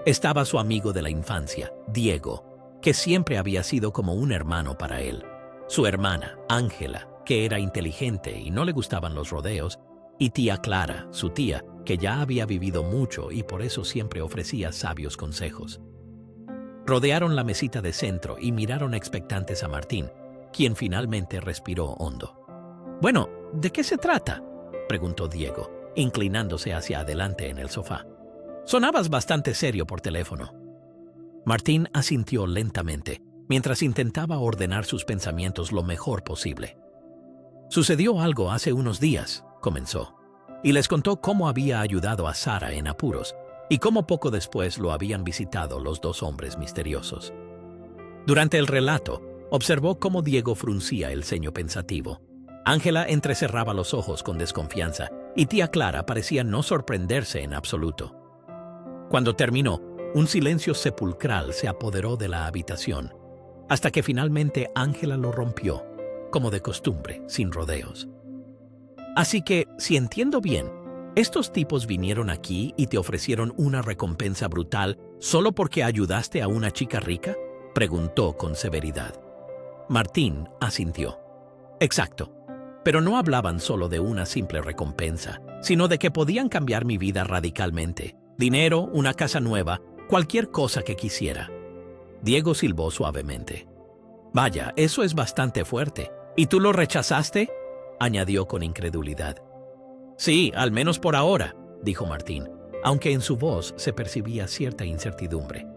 Estaba su amigo de la infancia, Diego, que siempre había sido como un hermano para él. Su hermana, Ángela, que era inteligente y no le gustaban los rodeos, y tía Clara, su tía, que ya había vivido mucho y por eso siempre ofrecía sabios consejos. Rodearon la mesita de centro y miraron expectantes a Martín, quien finalmente respiró hondo. «Bueno, ¿de qué se trata?», preguntó Diego, inclinándose hacia adelante en el sofá. «Sonabas bastante serio por teléfono». Martín asintió lentamente, mientras intentaba ordenar sus pensamientos lo mejor posible. «Sucedió algo hace unos días», comenzó, y les contó cómo había ayudado a Sara en apuros y cómo poco después lo habían visitado los dos hombres misteriosos. Durante el relato, observó cómo Diego fruncía el ceño pensativo. Ángela entrecerraba los ojos con desconfianza y tía Clara parecía no sorprenderse en absoluto. Cuando terminó, un silencio sepulcral se apoderó de la habitación, hasta que finalmente Ángela lo rompió, como de costumbre, sin rodeos. «Así que, si entiendo bien, estos tipos vinieron aquí y te ofrecieron una recompensa brutal solo porque ayudaste a una chica rica», preguntó con severidad. Martín asintió. «Exacto. Pero no hablaban solo de una simple recompensa, sino de que podían cambiar mi vida radicalmente. Dinero, una casa nueva, cualquier cosa que quisiera». Diego silbó suavemente. «Vaya, eso es bastante fuerte. ¿Y tú lo rechazaste?», añadió con incredulidad. «Sí, al menos por ahora», dijo Martín, aunque en su voz se percibía cierta incertidumbre.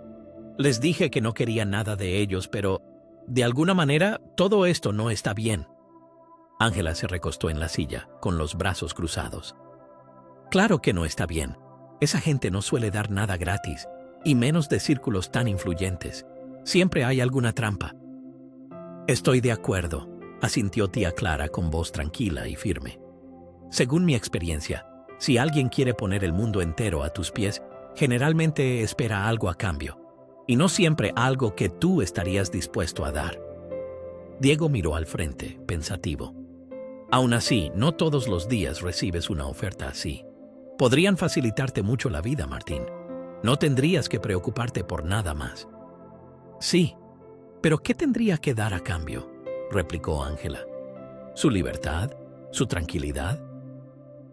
«Les dije que no quería nada de ellos, pero, de alguna manera, todo esto no está bien». Ángela se recostó en la silla, con los brazos cruzados. «Claro que no está bien. Esa gente no suele dar nada gratis, y menos de círculos tan influyentes. Siempre hay alguna trampa». Estoy de acuerdo, asintió tía Clara con voz tranquila y firme. Según mi experiencia, si alguien quiere poner el mundo entero a tus pies, generalmente espera algo a cambio, y no siempre algo que tú estarías dispuesto a dar. Diego miró al frente, pensativo. Aún así, no todos los días recibes una oferta así. Podrían facilitarte mucho la vida, Martín. No tendrías que preocuparte por nada más. Sí, pero ¿qué tendría que dar a cambio?, replicó Ángela. ¿Su libertad? ¿Su tranquilidad?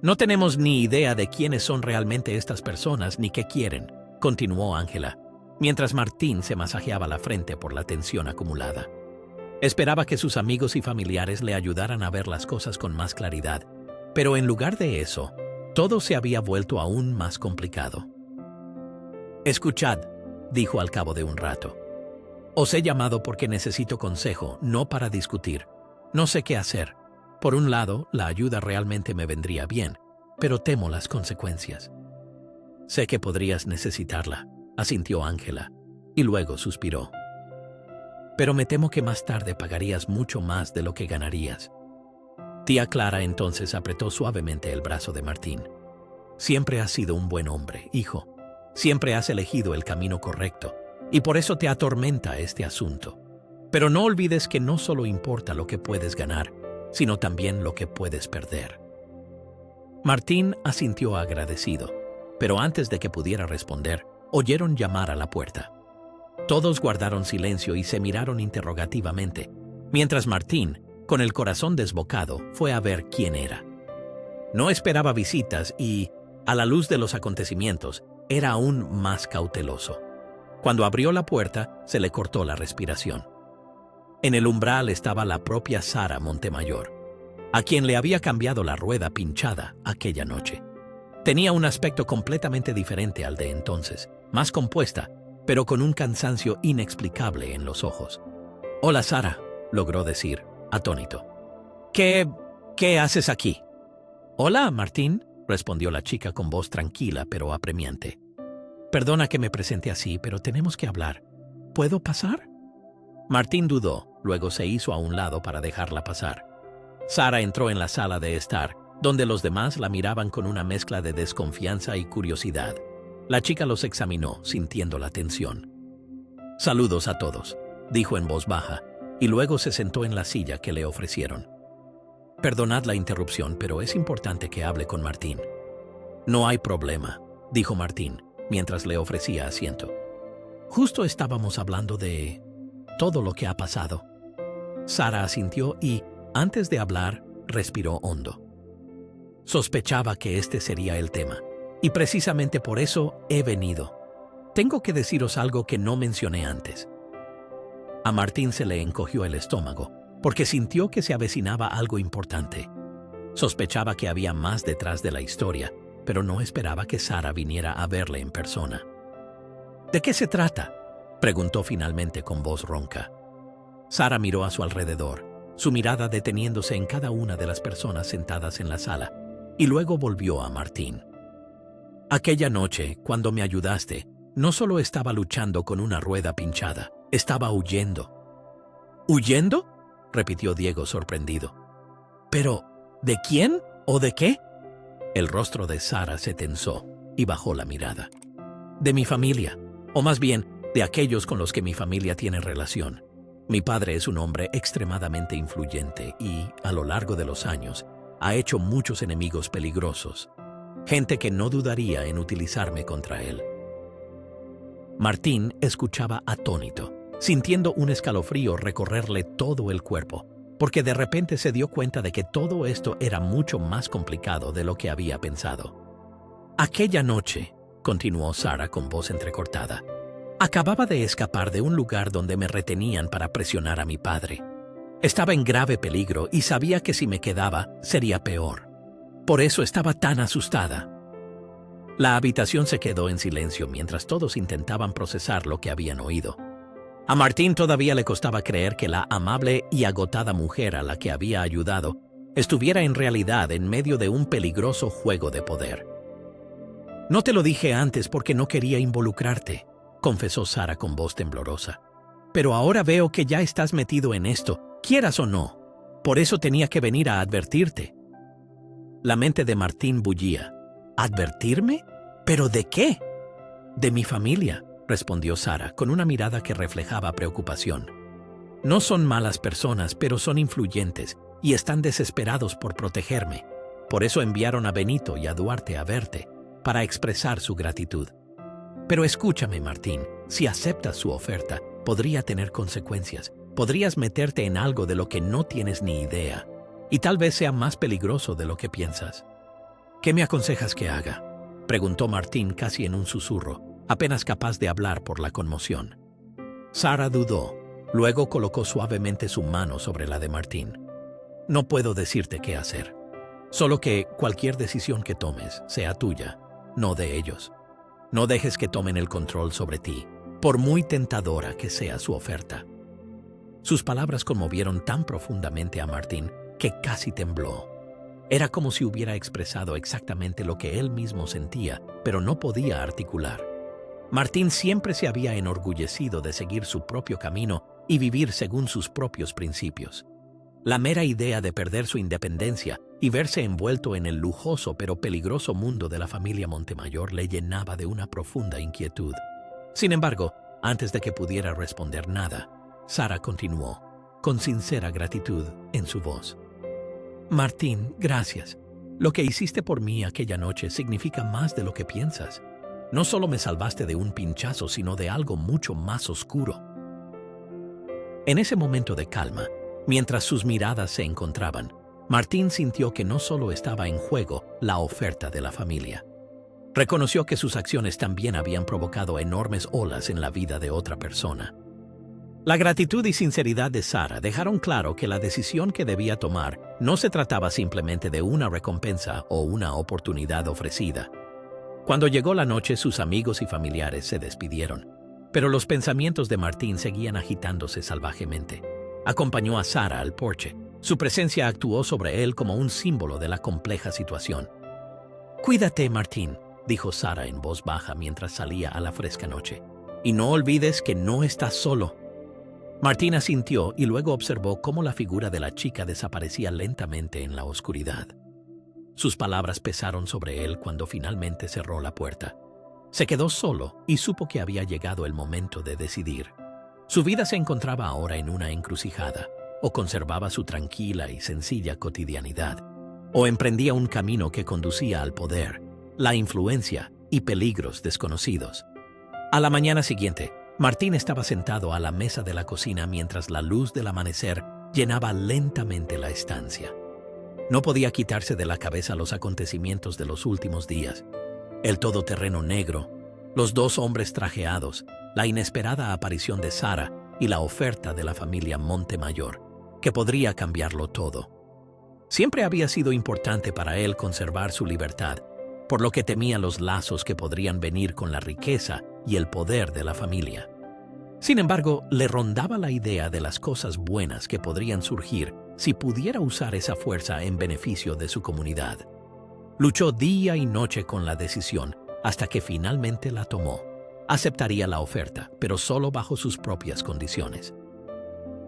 No tenemos ni idea de quiénes son realmente estas personas ni qué quieren, continuó Ángela, mientras Martín se masajeaba la frente por la tensión acumulada. Esperaba que sus amigos y familiares le ayudaran a ver las cosas con más claridad, pero en lugar de eso, todo se había vuelto aún más complicado. «Escuchad», dijo al cabo de un rato. «Os he llamado porque necesito consejo, no para discutir. No sé qué hacer. Por un lado, la ayuda realmente me vendría bien, pero temo las consecuencias». «Sé que podrías necesitarla», asintió Ángela, y luego suspiró. «Pero me temo que más tarde pagarías mucho más de lo que ganarías». Tía Clara entonces apretó suavemente el brazo de Martín. «Siempre has sido un buen hombre, hijo. Siempre has elegido el camino correcto, y por eso te atormenta este asunto. Pero no olvides que no solo importa lo que puedes ganar, sino también lo que puedes perder». Martín asintió agradecido, pero antes de que pudiera responder, oyeron llamar a la puerta. Todos guardaron silencio y se miraron interrogativamente, mientras Martín, con el corazón desbocado, fue a ver quién era. No esperaba visitas y, a la luz de los acontecimientos, era aún más cauteloso. Cuando abrió la puerta, se le cortó la respiración. En el umbral estaba la propia Sara Montemayor, a quien le había cambiado la rueda pinchada aquella noche. Tenía un aspecto completamente diferente al de entonces, más compuesta, pero con un cansancio inexplicable en los ojos. «Hola, Sara», logró decir, atónito. ¿Qué haces aquí?» «Hola, Martín», respondió la chica con voz tranquila pero apremiante. «Perdona que me presente así, pero tenemos que hablar. ¿Puedo pasar?» Martín dudó, luego se hizo a un lado para dejarla pasar. Sara entró en la sala de estar, donde los demás la miraban con una mezcla de desconfianza y curiosidad. La chica los examinó, sintiendo la tensión. «Saludos a todos», dijo en voz baja, y luego se sentó en la silla que le ofrecieron. «Perdonad la interrupción, pero es importante que hable con Martín». «No hay problema», dijo Martín, mientras le ofrecía asiento. «Justo estábamos hablando de todo lo que ha pasado». Sara asintió y, antes de hablar, respiró hondo. «Sospechaba que este sería el tema, y precisamente por eso he venido. Tengo que deciros algo que no mencioné antes». A Martín se le encogió el estómago, porque sintió que se avecinaba algo importante. Sospechaba que había más detrás de la historia, pero no esperaba que Sara viniera a verle en persona. «¿De qué se trata?», preguntó finalmente con voz ronca. Sara miró a su alrededor, su mirada deteniéndose en cada una de las personas sentadas en la sala, y luego volvió a Martín. «Aquella noche, cuando me ayudaste, no solo estaba luchando con una rueda pinchada, estaba huyendo». «¿Huyendo?», repitió Diego sorprendido. «¿Pero de quién o de qué?». El rostro de Sara se tensó y bajó la mirada. «De mi familia, o más bien, de aquellos con los que mi familia tiene relación. Mi padre es un hombre extremadamente influyente y, a lo largo de los años, ha hecho muchos enemigos peligrosos, gente que no dudaría en utilizarme contra él». Martín escuchaba atónito, sintiendo un escalofrío recorrerle todo el cuerpo, porque de repente se dio cuenta de que todo esto era mucho más complicado de lo que había pensado. «Aquella noche», continuó Sara con voz entrecortada, «acababa de escapar de un lugar donde me retenían para presionar a mi padre. Estaba en grave peligro y sabía que si me quedaba sería peor. Por eso estaba tan asustada». La habitación se quedó en silencio mientras todos intentaban procesar lo que habían oído. A Martín todavía le costaba creer que la amable y agotada mujer a la que había ayudado estuviera en realidad en medio de un peligroso juego de poder. «No te lo dije antes porque no quería involucrarte», confesó Sara con voz temblorosa. Pero ahora veo que ya estás metido en esto, quieras o no. Por eso tenía que venir a advertirte. La mente de Martín bullía. ¿Advertirme? ¿Pero de qué? De mi familia, respondió Sara, con una mirada que reflejaba preocupación. No son malas personas, pero son influyentes y están desesperados por protegerme. Por eso enviaron a Benito y a Duarte a verte, para expresar su gratitud. Pero escúchame, Martín, si aceptas su oferta, podría tener consecuencias. Podrías meterte en algo de lo que no tienes ni idea, y tal vez sea más peligroso de lo que piensas. ¿Qué me aconsejas que haga?, preguntó Martín casi en un susurro, apenas capaz de hablar por la conmoción. Sara dudó, luego colocó suavemente su mano sobre la de Martín. No puedo decirte qué hacer. Solo que cualquier decisión que tomes sea tuya, no de ellos. No dejes que tomen el control sobre ti, por muy tentadora que sea su oferta. Sus palabras conmovieron tan profundamente a Martín que casi tembló. Era como si hubiera expresado exactamente lo que él mismo sentía, pero no podía articular. Martín siempre se había enorgullecido de seguir su propio camino y vivir según sus propios principios. La mera idea de perder su independencia y verse envuelto en el lujoso pero peligroso mundo de la familia Montemayor le llenaba de una profunda inquietud. Sin embargo, antes de que pudiera responder nada, Sara continuó, con sincera gratitud en su voz. Martín, gracias. Lo que hiciste por mí aquella noche significa más de lo que piensas. No solo me salvaste de un pinchazo, sino de algo mucho más oscuro. En ese momento de calma, mientras sus miradas se encontraban, Martín sintió que no solo estaba en juego la oferta de la familia. Reconoció que sus acciones también habían provocado enormes olas en la vida de otra persona. La gratitud y sinceridad de Sara dejaron claro que la decisión que debía tomar no se trataba simplemente de una recompensa o una oportunidad ofrecida. Cuando llegó la noche, sus amigos y familiares se despidieron, pero los pensamientos de Martín seguían agitándose salvajemente. Acompañó a Sara al porche. Su presencia actuó sobre él como un símbolo de la compleja situación. «Cuídate, Martín», dijo Sara en voz baja mientras salía a la fresca noche. «Y no olvides que no estás solo». Martín asintió y luego observó cómo la figura de la chica desaparecía lentamente en la oscuridad. Sus palabras pesaron sobre él cuando finalmente cerró la puerta. Se quedó solo y supo que había llegado el momento de decidir. Su vida se encontraba ahora en una encrucijada. O conservaba su tranquila y sencilla cotidianidad, o emprendía un camino que conducía al poder, la influencia y peligros desconocidos. A la mañana siguiente, Martín estaba sentado a la mesa de la cocina mientras la luz del amanecer llenaba lentamente la estancia. No podía quitarse de la cabeza los acontecimientos de los últimos días. El todoterreno negro, los dos hombres trajeados, la inesperada aparición de Sara y la oferta de la familia Montemayor, que podría cambiarlo todo. Siempre había sido importante para él conservar su libertad, por lo que temía los lazos que podrían venir con la riqueza y el poder de la familia. Sin embargo, le rondaba la idea de las cosas buenas que podrían surgir si pudiera usar esa fuerza en beneficio de su comunidad. Luchó día y noche con la decisión hasta que finalmente la tomó. Aceptaría la oferta, pero solo bajo sus propias condiciones.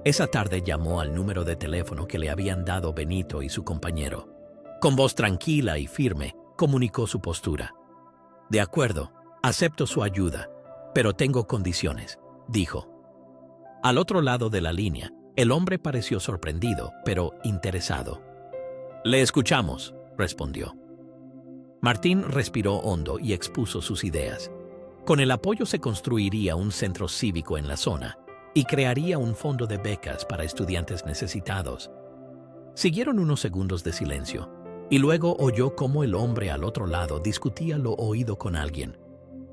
Esa tarde llamó al número de teléfono que le habían dado Benito y su compañero. Con voz tranquila y firme, comunicó su postura. «De acuerdo, acepto su ayuda, pero tengo condiciones», dijo. Al otro lado de la línea, el hombre pareció sorprendido, pero interesado. «Le escuchamos», respondió. Martín respiró hondo y expuso sus ideas. Con el apoyo se construiría un centro cívico en la zona y crearía un fondo de becas para estudiantes necesitados. Siguieron unos segundos de silencio, y luego oyó cómo el hombre al otro lado discutía lo oído con alguien.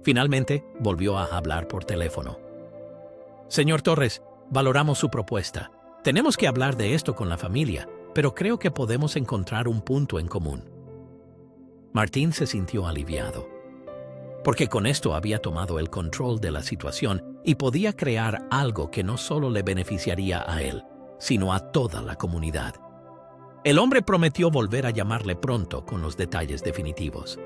Finalmente, volvió a hablar por teléfono. «Señor Torres, valoramos su propuesta. Tenemos que hablar de esto con la familia, pero creo que podemos encontrar un punto en común». Martín se sintió aliviado, porque con esto había tomado el control de la situación y podía crear algo que no solo le beneficiaría a él, sino a toda la comunidad. El hombre prometió volver a llamarle pronto con los detalles definitivos.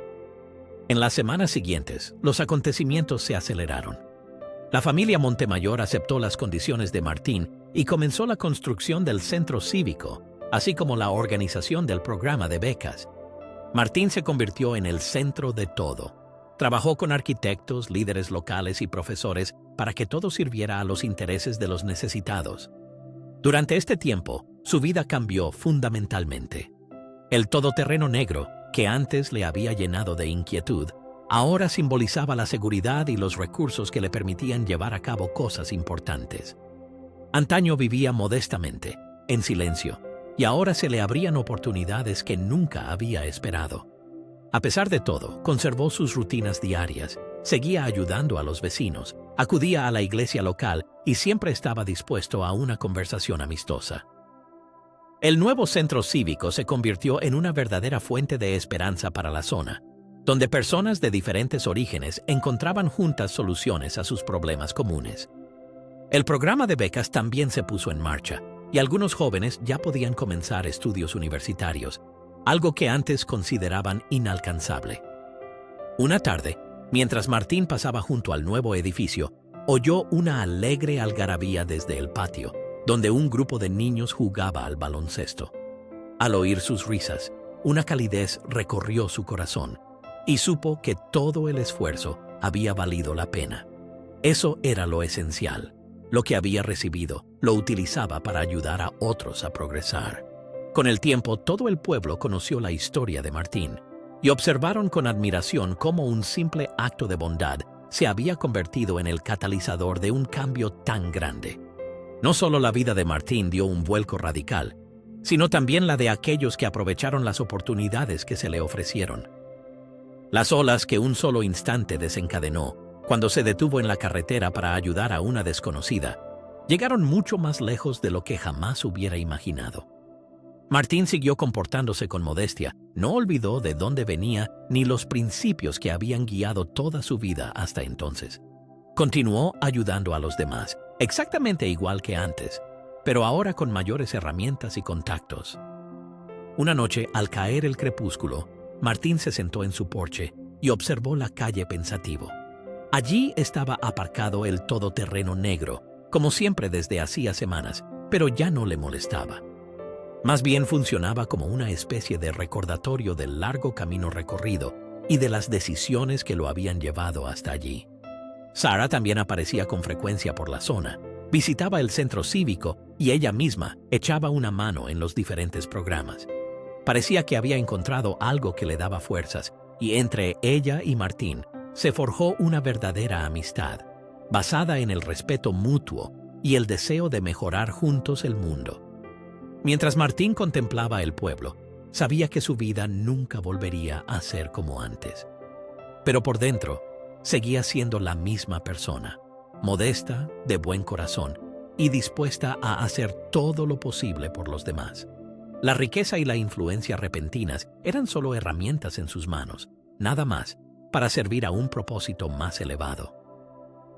En las semanas siguientes, los acontecimientos se aceleraron. La familia Montemayor aceptó las condiciones de Martín y comenzó la construcción del centro cívico, así como la organización del programa de becas. Martín se convirtió en el centro de todo. Trabajó con arquitectos, líderes locales y profesores para que todo sirviera a los intereses de los necesitados. Durante este tiempo, su vida cambió fundamentalmente. El todoterreno negro, que antes le había llenado de inquietud, ahora simbolizaba la seguridad y los recursos que le permitían llevar a cabo cosas importantes. Antaño vivía modestamente, en silencio, y ahora se le abrían oportunidades que nunca había esperado. A pesar de todo, conservó sus rutinas diarias, seguía ayudando a los vecinos, acudía a la iglesia local y siempre estaba dispuesto a una conversación amistosa. El nuevo centro cívico se convirtió en una verdadera fuente de esperanza para la zona, donde personas de diferentes orígenes encontraban juntas soluciones a sus problemas comunes. El programa de becas también se puso en marcha, y algunos jóvenes ya podían comenzar estudios universitarios, algo que antes consideraban inalcanzable. Una tarde, mientras Martín pasaba junto al nuevo edificio, oyó una alegre algarabía desde el patio, donde un grupo de niños jugaba al baloncesto. Al oír sus risas, una calidez recorrió su corazón y supo que todo el esfuerzo había valido la pena. Eso era lo esencial. Lo que había recibido lo utilizaba para ayudar a otros a progresar. Con el tiempo, todo el pueblo conoció la historia de Martín y observaron con admiración cómo un simple acto de bondad se había convertido en el catalizador de un cambio tan grande. No solo la vida de Martín dio un vuelco radical, sino también la de aquellos que aprovecharon las oportunidades que se le ofrecieron. Las olas que un solo instante desencadenó, cuando se detuvo en la carretera para ayudar a una desconocida, llegaron mucho más lejos de lo que jamás hubiera imaginado. Martín siguió comportándose con modestia, no olvidó de dónde venía ni los principios que habían guiado toda su vida hasta entonces. Continuó ayudando a los demás, exactamente igual que antes, pero ahora con mayores herramientas y contactos. Una noche, al caer el crepúsculo, Martín se sentó en su porche y observó la calle pensativo. Allí estaba aparcado el todoterreno negro, como siempre desde hacía semanas, pero ya no le molestaba. Más bien funcionaba como una especie de recordatorio del largo camino recorrido y de las decisiones que lo habían llevado hasta allí. Sara también aparecía con frecuencia por la zona, visitaba el centro cívico y ella misma echaba una mano en los diferentes programas. Parecía que había encontrado algo que le daba fuerzas y entre ella y Martín se forjó una verdadera amistad, basada en el respeto mutuo y el deseo de mejorar juntos el mundo. Mientras Martín contemplaba el pueblo, sabía que su vida nunca volvería a ser como antes. Pero por dentro, seguía siendo la misma persona, modesta, de buen corazón y dispuesta a hacer todo lo posible por los demás. La riqueza y la influencia repentinas eran solo herramientas en sus manos, nada más, para servir a un propósito más elevado.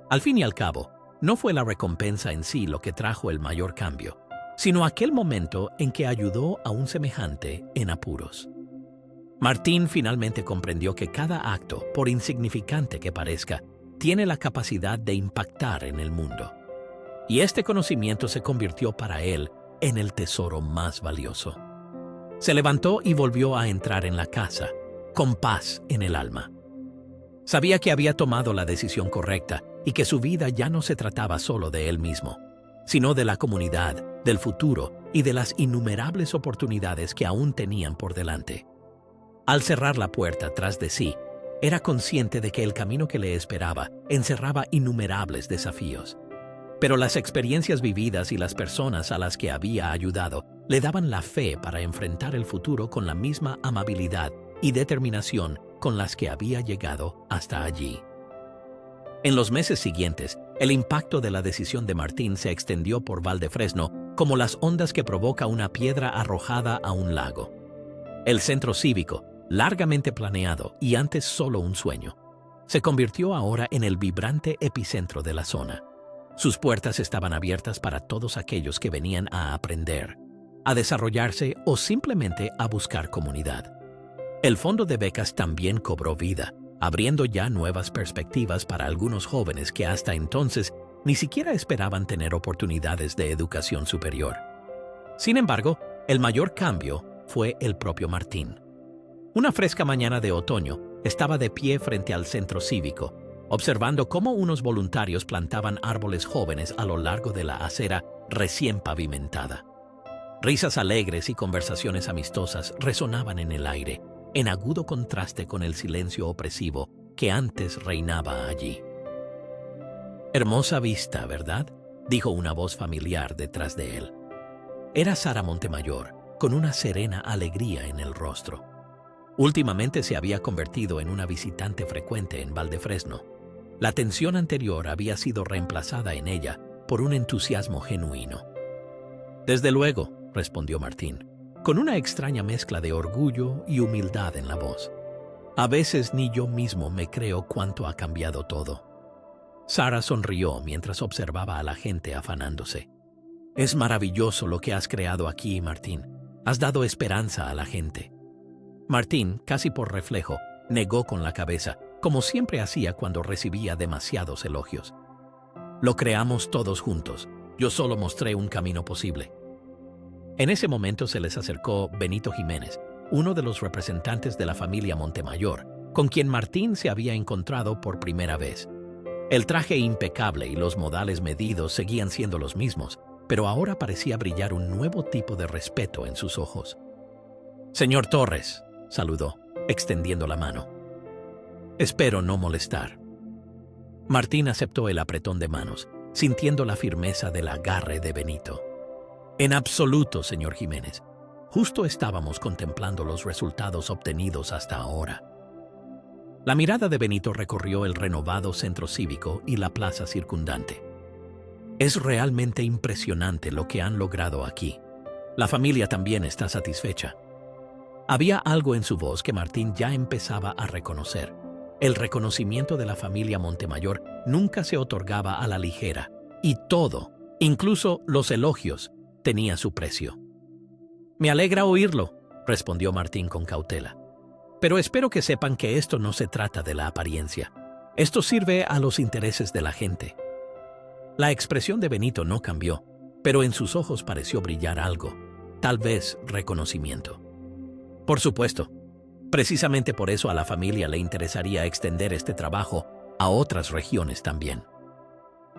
Al fin y al cabo, no fue la recompensa en sí lo que trajo el mayor cambio, sino aquel momento en que ayudó a un semejante en apuros. Martín finalmente comprendió que cada acto, por insignificante que parezca, tiene la capacidad de impactar en el mundo. Y este conocimiento se convirtió para él en el tesoro más valioso. Se levantó y volvió a entrar en la casa, con paz en el alma. Sabía que había tomado la decisión correcta y que su vida ya no se trataba solo de él mismo, sino de la comunidad, del futuro y de las innumerables oportunidades que aún tenían por delante. Al cerrar la puerta tras de sí, era consciente de que el camino que le esperaba encerraba innumerables desafíos. Pero las experiencias vividas y las personas a las que había ayudado le daban la fe para enfrentar el futuro con la misma amabilidad y determinación con las que había llegado hasta allí. En los meses siguientes, el impacto de la decisión de Martín se extendió por Valdefresno como las ondas que provoca una piedra arrojada a un lago. El centro cívico, largamente planeado y antes solo un sueño, se convirtió ahora en el vibrante epicentro de la zona. Sus puertas estaban abiertas para todos aquellos que venían a aprender, a desarrollarse o simplemente a buscar comunidad. El fondo de becas también cobró vida, abriendo ya nuevas perspectivas para algunos jóvenes que hasta entonces ni siquiera esperaban tener oportunidades de educación superior. Sin embargo, el mayor cambio fue el propio Martín. Una fresca mañana de otoño, estaba de pie frente al centro cívico, observando cómo unos voluntarios plantaban árboles jóvenes a lo largo de la acera recién pavimentada. Risas alegres y conversaciones amistosas resonaban en el aire, en agudo contraste con el silencio opresivo que antes reinaba allí. «Hermosa vista, ¿verdad?», dijo una voz familiar detrás de él. Era Sara Montemayor, con una serena alegría en el rostro. Últimamente se había convertido en una visitante frecuente en Valdefresno. La tensión anterior había sido reemplazada en ella por un entusiasmo genuino. «Desde luego», respondió Martín, con una extraña mezcla de orgullo y humildad en la voz. «A veces ni yo mismo me creo cuánto ha cambiado todo». Sara sonrió mientras observaba a la gente afanándose. «Es maravilloso lo que has creado aquí, Martín. Has dado esperanza a la gente». Martín, casi por reflejo, negó con la cabeza, como siempre hacía cuando recibía demasiados elogios. «Lo creamos todos juntos. Yo solo mostré un camino posible». En ese momento se les acercó Benito Jiménez, uno de los representantes de la familia Montemayor, con quien Martín se había encontrado por primera vez. El traje impecable y los modales medidos seguían siendo los mismos, pero ahora parecía brillar un nuevo tipo de respeto en sus ojos. «Señor Torres», saludó, extendiendo la mano. «Espero no molestar». Martín aceptó el apretón de manos, sintiendo la firmeza del agarre de Benito. «En absoluto, señor Jiménez. Justo estábamos contemplando los resultados obtenidos hasta ahora». La mirada de Benito recorrió el renovado centro cívico y la plaza circundante. «Es realmente impresionante lo que han logrado aquí. La familia también está satisfecha». Había algo en su voz que Martín ya empezaba a reconocer. El reconocimiento de la familia Montemayor nunca se otorgaba a la ligera, y todo, incluso los elogios, tenía su precio. «Me alegra oírlo», respondió Martín con cautela. «Pero espero que sepan que esto no se trata de la apariencia. Esto sirve a los intereses de la gente». La expresión de Benito no cambió, pero en sus ojos pareció brillar algo, tal vez reconocimiento. «Por supuesto. Precisamente por eso a la familia le interesaría extender este trabajo a otras regiones también».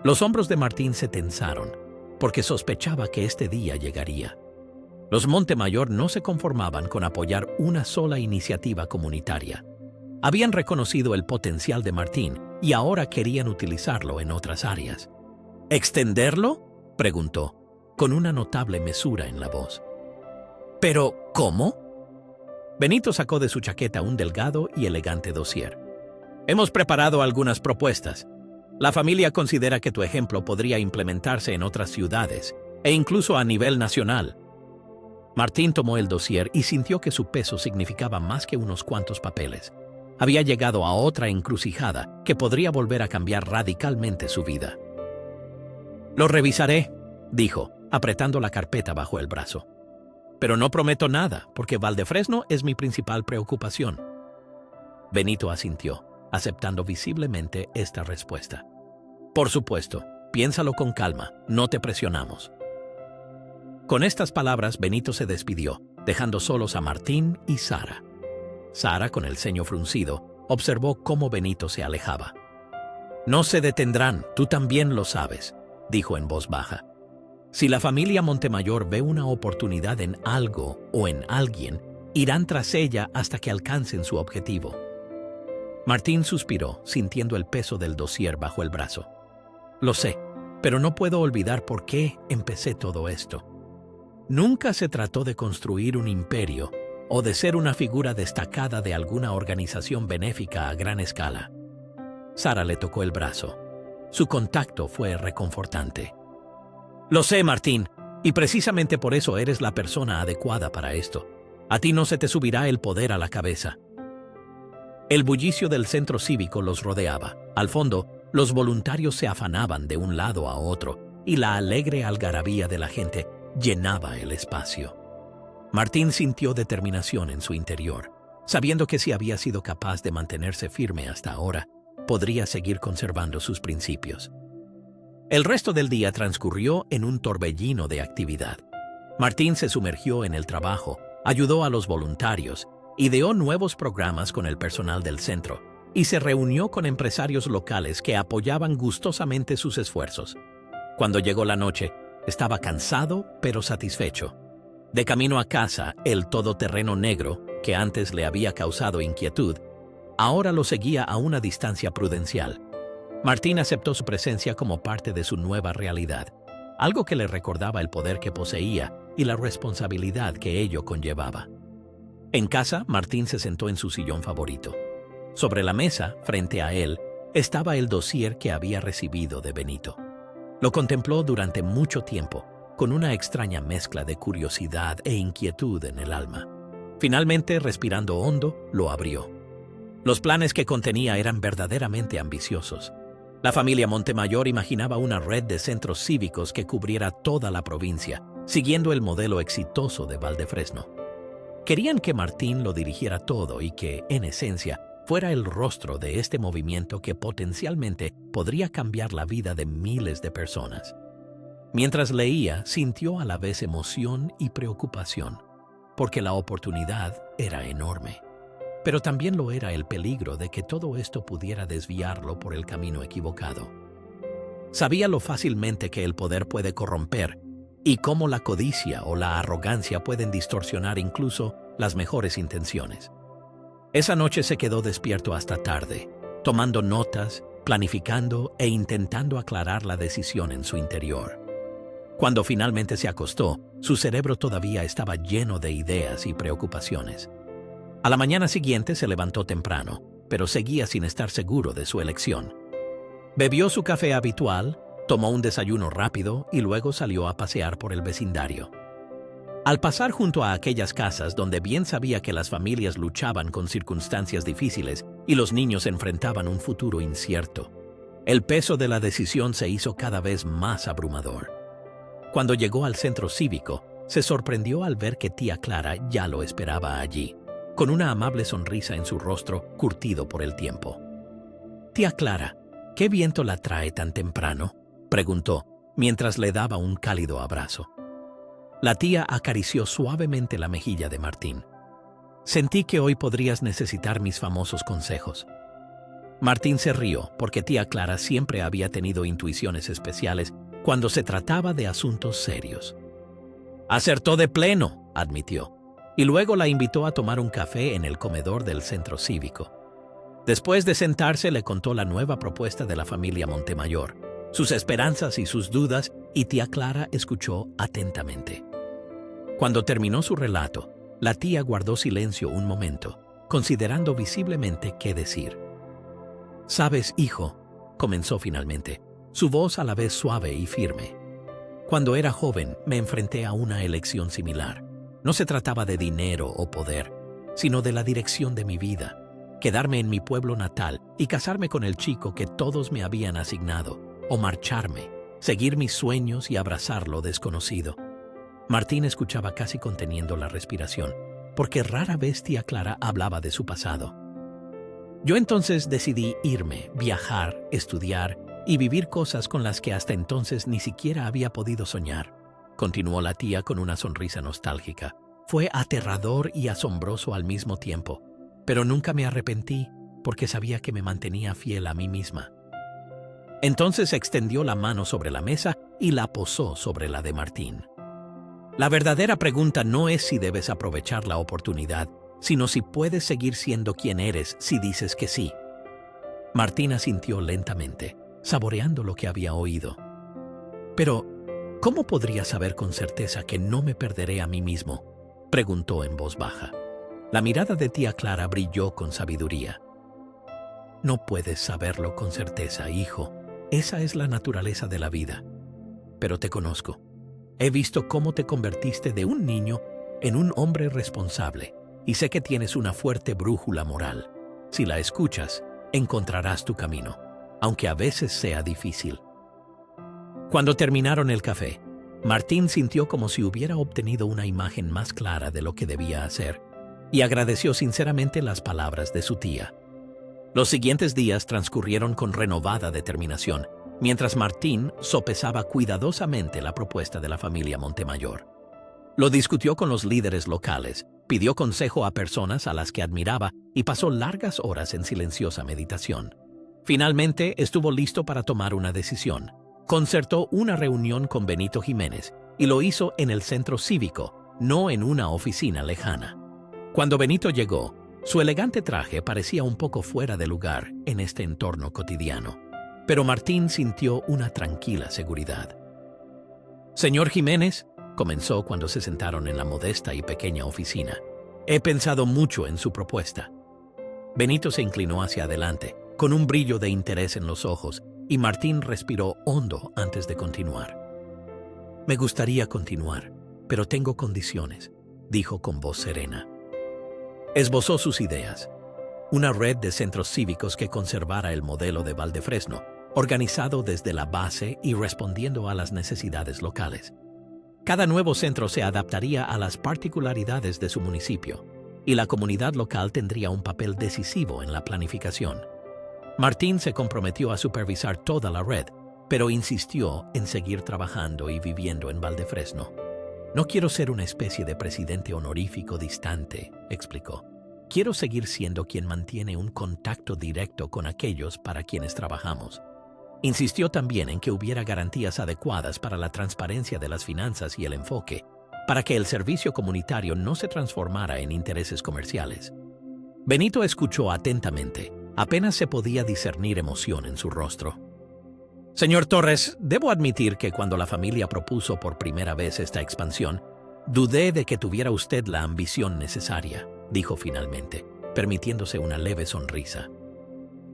Los hombros de Martín se tensaron, porque sospechaba que este día llegaría. Los Montemayor no se conformaban con apoyar una sola iniciativa comunitaria. Habían reconocido el potencial de Martín y ahora querían utilizarlo en otras áreas. «¿Extenderlo?», preguntó, con una notable mesura en la voz. «¿Pero cómo?». Benito sacó de su chaqueta un delgado y elegante dossier. «Hemos preparado algunas propuestas. La familia considera que tu ejemplo podría implementarse en otras ciudades, e incluso a nivel nacional». Martín tomó el dossier y sintió que su peso significaba más que unos cuantos papeles. Había llegado a otra encrucijada que podría volver a cambiar radicalmente su vida. «Lo revisaré», dijo, apretando la carpeta bajo el brazo. «Pero no prometo nada, porque Valdefresno es mi principal preocupación». Benito asintió, aceptando visiblemente esta respuesta. «Por supuesto, piénsalo con calma, no te presionamos». Con estas palabras, Benito se despidió, dejando solos a Martín y Sara. Sara, con el ceño fruncido, observó cómo Benito se alejaba. «No se detendrán, tú también lo sabes», dijo en voz baja. «Si la familia Montemayor ve una oportunidad en algo o en alguien, irán tras ella hasta que alcancen su objetivo». Martín suspiró, sintiendo el peso del dossier bajo el brazo. «Lo sé, pero no puedo olvidar por qué empecé todo esto. Nunca se trató de construir un imperio o de ser una figura destacada de alguna organización benéfica a gran escala». Sara le tocó el brazo. Su contacto fue reconfortante. «Lo sé, Martín, y precisamente por eso eres la persona adecuada para esto. A ti no se te subirá el poder a la cabeza». El bullicio del centro cívico los rodeaba. Al fondo, los voluntarios se afanaban de un lado a otro, y la alegre algarabía de la gente llenaba el espacio. Martín sintió determinación en su interior. sabiendo que si había sido capaz de mantenerse firme hasta ahora, podría seguir conservando sus principios. El resto del día transcurrió en un torbellino de actividad. Martín se sumergió en el trabajo, ayudó a los voluntarios, ideó nuevos programas con el personal del centro y se reunió con empresarios locales que apoyaban gustosamente sus esfuerzos. Cuando llegó la noche, estaba cansado pero satisfecho. De camino a casa, el todoterreno negro, que antes le había causado inquietud, ahora lo seguía a una distancia prudencial. Martín aceptó su presencia como parte de su nueva realidad, algo que le recordaba el poder que poseía y la responsabilidad que ello conllevaba. En casa, Martín se sentó en su sillón favorito. Sobre la mesa, frente a él, estaba el dossier que había recibido de Benito. Lo contempló durante mucho tiempo, con una extraña mezcla de curiosidad e inquietud en el alma. Finalmente, respirando hondo, lo abrió. Los planes que contenía eran verdaderamente ambiciosos. La familia Montemayor imaginaba una red de centros cívicos que cubriera toda la provincia, siguiendo el modelo exitoso de Valdefresno. Querían que Martín lo dirigiera todo y que, en esencia, fuera el rostro de este movimiento que potencialmente podría cambiar la vida de miles de personas. Mientras leía, sintió a la vez emoción y preocupación, porque la oportunidad era enorme. Pero también lo era el peligro de que todo esto pudiera desviarlo por el camino equivocado. Sabía lo fácilmente que el poder puede corromper y cómo la codicia o la arrogancia pueden distorsionar incluso las mejores intenciones. Esa noche se quedó despierto hasta tarde, tomando notas, planificando e intentando aclarar la decisión en su interior. Cuando finalmente se acostó, su cerebro todavía estaba lleno de ideas y preocupaciones. A la mañana siguiente se levantó temprano, pero seguía sin estar seguro de su elección. Bebió su café habitual, tomó un desayuno rápido y luego salió a pasear por el vecindario. Al pasar junto a aquellas casas donde bien sabía que las familias luchaban con circunstancias difíciles y los niños enfrentaban un futuro incierto, el peso de la decisión se hizo cada vez más abrumador. Cuando llegó al centro cívico, se sorprendió al ver que tía Clara ya lo esperaba allí, con una amable sonrisa en su rostro curtido por el tiempo. «Tía Clara, ¿qué viento la trae tan temprano?», preguntó, mientras le daba un cálido abrazo. La tía acarició suavemente la mejilla de Martín. «Sentí que hoy podrías necesitar mis famosos consejos». Martín se rió porque tía Clara siempre había tenido intuiciones especiales cuando se trataba de asuntos serios. «Acertó de pleno», admitió, y luego la invitó a tomar un café en el comedor del centro cívico. Después de sentarse, le contó la nueva propuesta de la familia Montemayor, sus esperanzas y sus dudas, y tía Clara escuchó atentamente. Cuando terminó su relato, la tía guardó silencio un momento, considerando visiblemente qué decir. «Sabes, hijo», comenzó finalmente, su voz a la vez suave y firme. «Cuando era joven me enfrenté a una elección similar. No se trataba de dinero o poder, sino de la dirección de mi vida. Quedarme en mi pueblo natal y casarme con el chico que todos me habían asignado, o marcharme, seguir mis sueños y abrazar lo desconocido». Martín escuchaba casi conteniendo la respiración, porque rara vez tía Clara hablaba de su pasado. «Yo entonces decidí irme, viajar, estudiar y vivir cosas con las que hasta entonces ni siquiera había podido soñar», continuó la tía con una sonrisa nostálgica. «Fue aterrador y asombroso al mismo tiempo, pero nunca me arrepentí porque sabía que me mantenía fiel a mí misma». Entonces extendió la mano sobre la mesa y la posó sobre la de Martín. «La verdadera pregunta no es si debes aprovechar la oportunidad, sino si puedes seguir siendo quien eres si dices que sí». Martín asintió lentamente, saboreando lo que había oído. «Pero, ¿cómo podría saber con certeza que no me perderé a mí mismo?», preguntó en voz baja. La mirada de tía Clara brilló con sabiduría. «No puedes saberlo con certeza, hijo. Esa es la naturaleza de la vida. Pero te conozco. He visto cómo te convertiste de un niño en un hombre responsable y sé que tienes una fuerte brújula moral. Si la escuchas, encontrarás tu camino, aunque a veces sea difícil». Cuando terminaron el café, Martín sintió como si hubiera obtenido una imagen más clara de lo que debía hacer. y agradeció sinceramente las palabras de su tía. Los siguientes días transcurrieron con renovada determinación, mientras Martín sopesaba cuidadosamente la propuesta de la familia Montemayor. Lo discutió con los líderes locales, pidió consejo a personas a las que admiraba y pasó largas horas en silenciosa meditación. Finalmente estuvo listo para tomar una decisión. Concertó una reunión con Benito Jiménez y lo hizo en el centro cívico, no en una oficina lejana. Cuando Benito llegó, su elegante traje parecía un poco fuera de lugar en este entorno cotidiano, pero Martín sintió una tranquila seguridad. «Señor Jiménez», comenzó cuando se sentaron en la modesta y pequeña oficina, «he pensado mucho en su propuesta». Benito se inclinó hacia adelante, con un brillo de interés en los ojos, y Martín respiró hondo antes de continuar. «Me gustaría continuar, pero tengo condiciones», dijo con voz serena. Esbozó sus ideas. Una red de centros cívicos que conservara el modelo de Valdefresno, organizado desde la base y respondiendo a las necesidades locales. Cada nuevo centro se adaptaría a las particularidades de su municipio, y la comunidad local tendría un papel decisivo en la planificación. Martín se comprometió a supervisar toda la red, pero insistió en seguir trabajando y viviendo en Valdefresno. «No quiero ser una especie de presidente honorífico distante», explicó. «Quiero seguir siendo quien mantiene un contacto directo con aquellos para quienes trabajamos». Insistió también en que hubiera garantías adecuadas para la transparencia de las finanzas y el enfoque, para que el servicio comunitario no se transformara en intereses comerciales. Benito escuchó atentamente. Apenas se podía discernir emoción en su rostro. «Señor Torres, debo admitir que cuando la familia propuso por primera vez esta expansión, dudé de que tuviera usted la ambición necesaria», dijo finalmente, permitiéndose una leve sonrisa.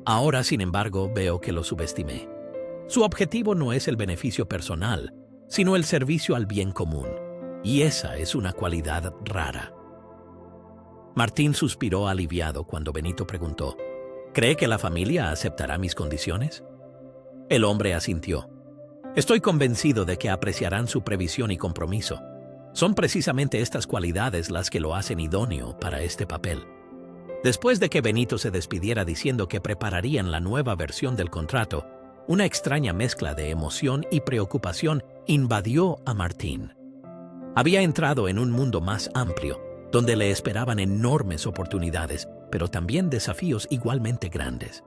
«Ahora, sin embargo, veo que lo subestimé. Su objetivo no es el beneficio personal, sino el servicio al bien común, y esa es una cualidad rara». Martín suspiró aliviado cuando Benito preguntó: «¿Cree que la familia aceptará mis condiciones?». El hombre asintió. «Estoy convencido de que apreciarán su previsión y compromiso. Son precisamente estas cualidades las que lo hacen idóneo para este papel». Después de que Benito se despidiera diciendo que prepararían la nueva versión del contrato, una extraña mezcla de emoción y preocupación invadió a Martín. Había entrado en un mundo más amplio, donde le esperaban enormes oportunidades, pero también desafíos igualmente grandes.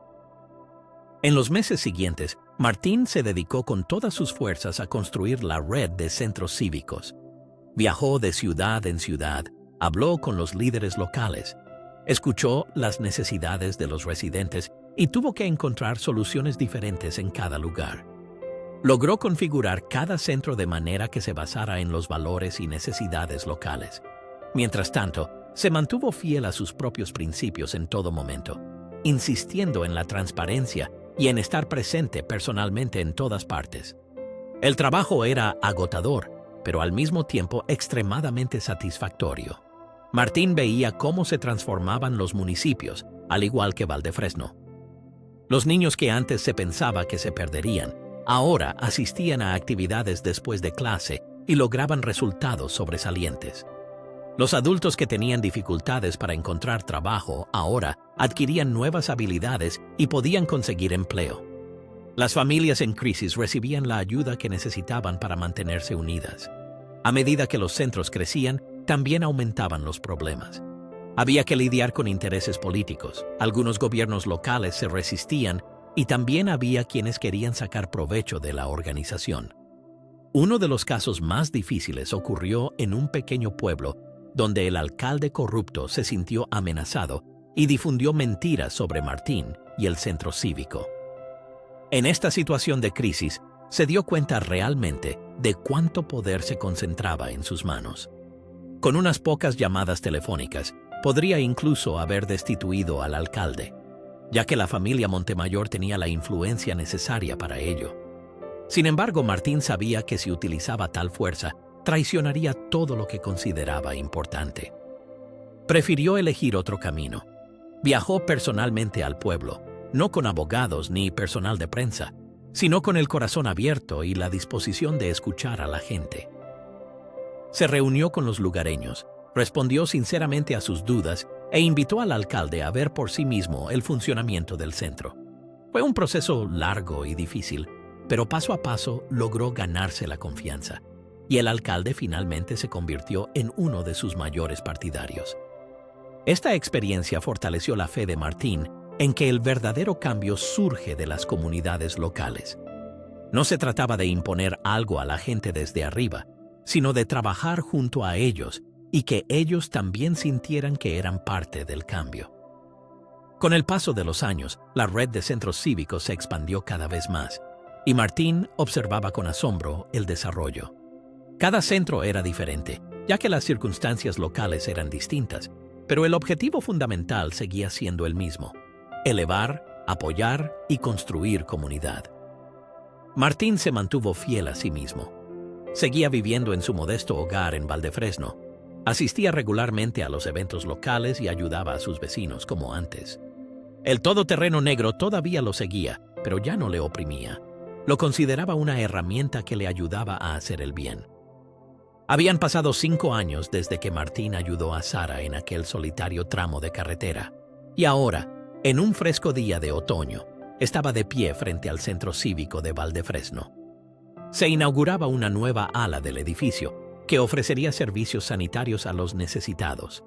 En los meses siguientes, Martín se dedicó con todas sus fuerzas a construir la red de centros cívicos. Viajó de ciudad en ciudad, habló con los líderes locales, escuchó las necesidades de los residentes y tuvo que encontrar soluciones diferentes en cada lugar. Logró configurar cada centro de manera que se basara en los valores y necesidades locales. Mientras tanto, se mantuvo fiel a sus propios principios en todo momento, insistiendo en la transparencia y en estar presente personalmente en todas partes. El trabajo era agotador, pero al mismo tiempo extremadamente satisfactorio. Martín veía cómo se transformaban los municipios, al igual que Valdefresno. Los niños que antes se pensaba que se perderían, ahora asistían a actividades después de clase y lograban resultados sobresalientes. Los adultos que tenían dificultades para encontrar trabajo ahora adquirían nuevas habilidades y podían conseguir empleo. Las familias en crisis recibían la ayuda que necesitaban para mantenerse unidas. A medida que los centros crecían, también aumentaban los problemas. Había que lidiar con intereses políticos, algunos gobiernos locales se resistían y también había quienes querían sacar provecho de la organización. Uno de los casos más difíciles ocurrió en un pequeño pueblo donde el alcalde corrupto se sintió amenazado y difundió mentiras sobre Martín y el centro cívico. En esta situación de crisis, se dio cuenta realmente de cuánto poder se concentraba en sus manos. Con unas pocas llamadas telefónicas, podría incluso haber destituido al alcalde, ya que la familia Montemayor tenía la influencia necesaria para ello. Sin embargo, Martín sabía que si utilizaba tal fuerza, traicionaría todo lo que consideraba importante. Prefirió elegir otro camino. Viajó personalmente al pueblo, no con abogados ni personal de prensa, sino con el corazón abierto y la disposición de escuchar a la gente. Se reunió con los lugareños, respondió sinceramente a sus dudas e invitó al alcalde a ver por sí mismo el funcionamiento del centro. Fue un proceso largo y difícil, pero paso a paso logró ganarse la confianza, y el alcalde finalmente se convirtió en uno de sus mayores partidarios. Esta experiencia fortaleció la fe de Martín en que el verdadero cambio surge de las comunidades locales. No se trataba de imponer algo a la gente desde arriba, sino de trabajar junto a ellos y que ellos también sintieran que eran parte del cambio. Con el paso de los años, la red de centros cívicos se expandió cada vez más, y Martín observaba con asombro el desarrollo. Cada centro era diferente, ya que las circunstancias locales eran distintas, pero el objetivo fundamental seguía siendo el mismo: elevar, apoyar y construir comunidad. Martín se mantuvo fiel a sí mismo. Seguía viviendo en su modesto hogar en Valdefresno. Asistía regularmente a los eventos locales y ayudaba a sus vecinos como antes. El todoterreno negro todavía lo seguía, pero ya no le oprimía. Lo consideraba una herramienta que le ayudaba a hacer el bien. Habían pasado 5 años desde que Martín ayudó a Sara en aquel solitario tramo de carretera. Y ahora, en un fresco día de otoño, estaba de pie frente al centro cívico de Valdefresno. Se inauguraba una nueva ala del edificio que ofrecería servicios sanitarios a los necesitados.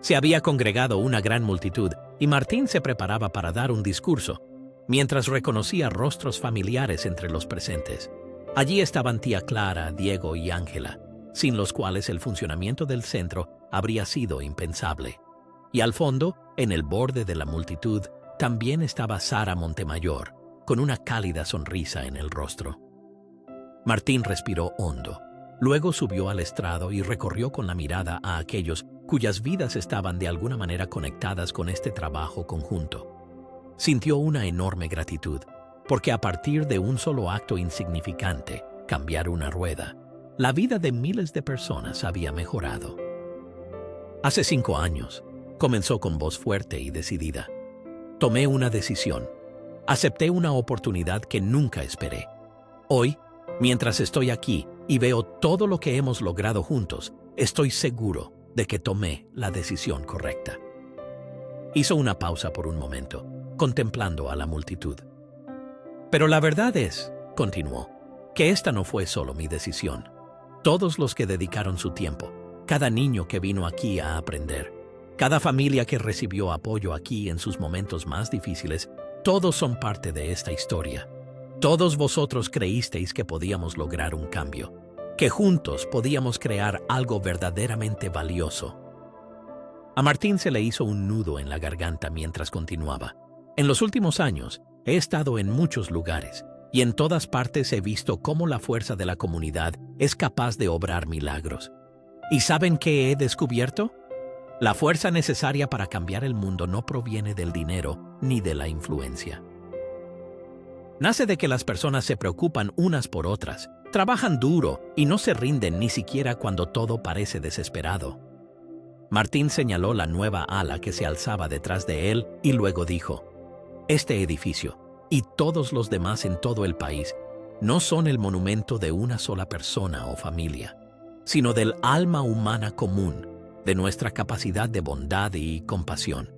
Se había congregado una gran multitud y Martín se preparaba para dar un discurso, mientras reconocía rostros familiares entre los presentes. Allí estaban tía Clara, Diego y Ángela, sin los cuales el funcionamiento del centro habría sido impensable. Y al fondo, en el borde de la multitud, también estaba Sara Montemayor, con una cálida sonrisa en el rostro. Martín respiró hondo. Luego subió al estrado y recorrió con la mirada a aquellos cuyas vidas estaban de alguna manera conectadas con este trabajo conjunto. Sintió una enorme gratitud, porque a partir de un solo acto insignificante, cambiar una rueda, la vida de miles de personas había mejorado. Hace 5 años, comenzó con voz fuerte y decidida. Tomé una decisión. Acepté una oportunidad que nunca esperé. Hoy, mientras estoy aquí y veo todo lo que hemos logrado juntos, estoy seguro de que tomé la decisión correcta. Hizo una pausa por un momento, contemplando a la multitud. Pero la verdad es, continuó, que esta no fue solo mi decisión. Todos los que dedicaron su tiempo, cada niño que vino aquí a aprender, cada familia que recibió apoyo aquí en sus momentos más difíciles, todos son parte de esta historia. Todos vosotros creísteis que podíamos lograr un cambio, que juntos podíamos crear algo verdaderamente valioso. A Martín se le hizo un nudo en la garganta mientras continuaba. En los últimos años, he estado en muchos lugares, y en todas partes he visto cómo la fuerza de la comunidad es capaz de obrar milagros. ¿Y saben qué he descubierto? La fuerza necesaria para cambiar el mundo no proviene del dinero ni de la influencia. Nace de que las personas se preocupan unas por otras, trabajan duro y no se rinden ni siquiera cuando todo parece desesperado. Martín señaló la nueva ala que se alzaba detrás de él y luego dijo: este edificio y todos los demás en todo el país no son el monumento de una sola persona o familia, sino del alma humana común, de nuestra capacidad de bondad y compasión.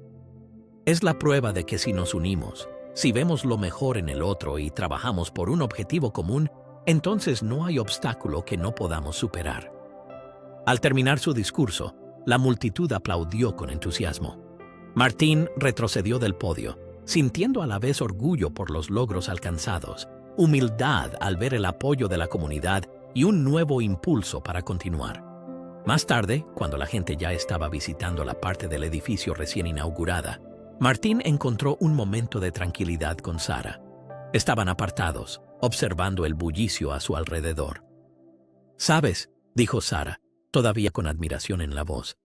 Es la prueba de que si nos unimos, si vemos lo mejor en el otro y trabajamos por un objetivo común, entonces no hay obstáculo que no podamos superar. Al terminar su discurso, la multitud aplaudió con entusiasmo. Martín retrocedió del podio, sintiendo a la vez orgullo por los logros alcanzados, humildad al ver el apoyo de la comunidad y un nuevo impulso para continuar. Más tarde, cuando la gente ya estaba visitando la parte del edificio recién inaugurada, Martín encontró un momento de tranquilidad con Sara. Estaban apartados, observando el bullicio a su alrededor. «¿Sabes?», dijo Sara, todavía con admiración en la voz.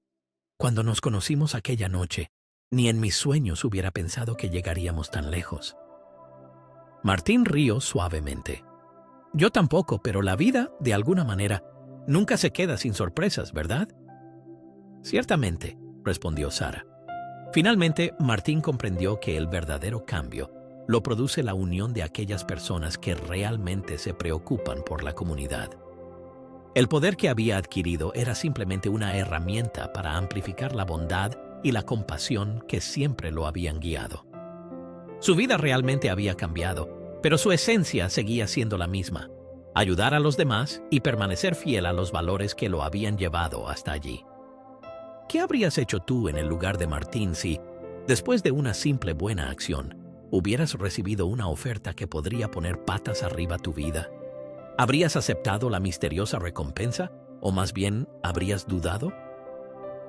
«Cuando nos conocimos aquella noche, ni en mis sueños hubiera pensado que llegaríamos tan lejos». Martín rió suavemente. «Yo tampoco, pero la vida, de alguna manera, nunca se queda sin sorpresas, ¿verdad?». «Ciertamente», respondió Sara. Finalmente, Martín comprendió que el verdadero cambio lo produce la unión de aquellas personas que realmente se preocupan por la comunidad. El poder que había adquirido era simplemente una herramienta para amplificar la bondad y la compasión que siempre lo habían guiado. Su vida realmente había cambiado, pero su esencia seguía siendo la misma: ayudar a los demás y permanecer fiel a los valores que lo habían llevado hasta allí. ¿Qué habrías hecho tú en el lugar de Martín si, después de una simple buena acción, hubieras recibido una oferta que podría poner patas arriba tu vida? ¿Habrías aceptado la misteriosa recompensa o más bien habrías dudado?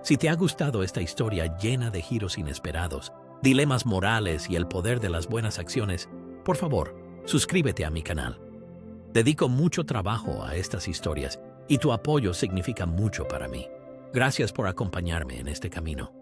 Si te ha gustado esta historia llena de giros inesperados, dilemas morales y el poder de las buenas acciones, por favor, suscríbete a mi canal. Dedico mucho trabajo a estas historias y tu apoyo significa mucho para mí. Gracias por acompañarme en este camino.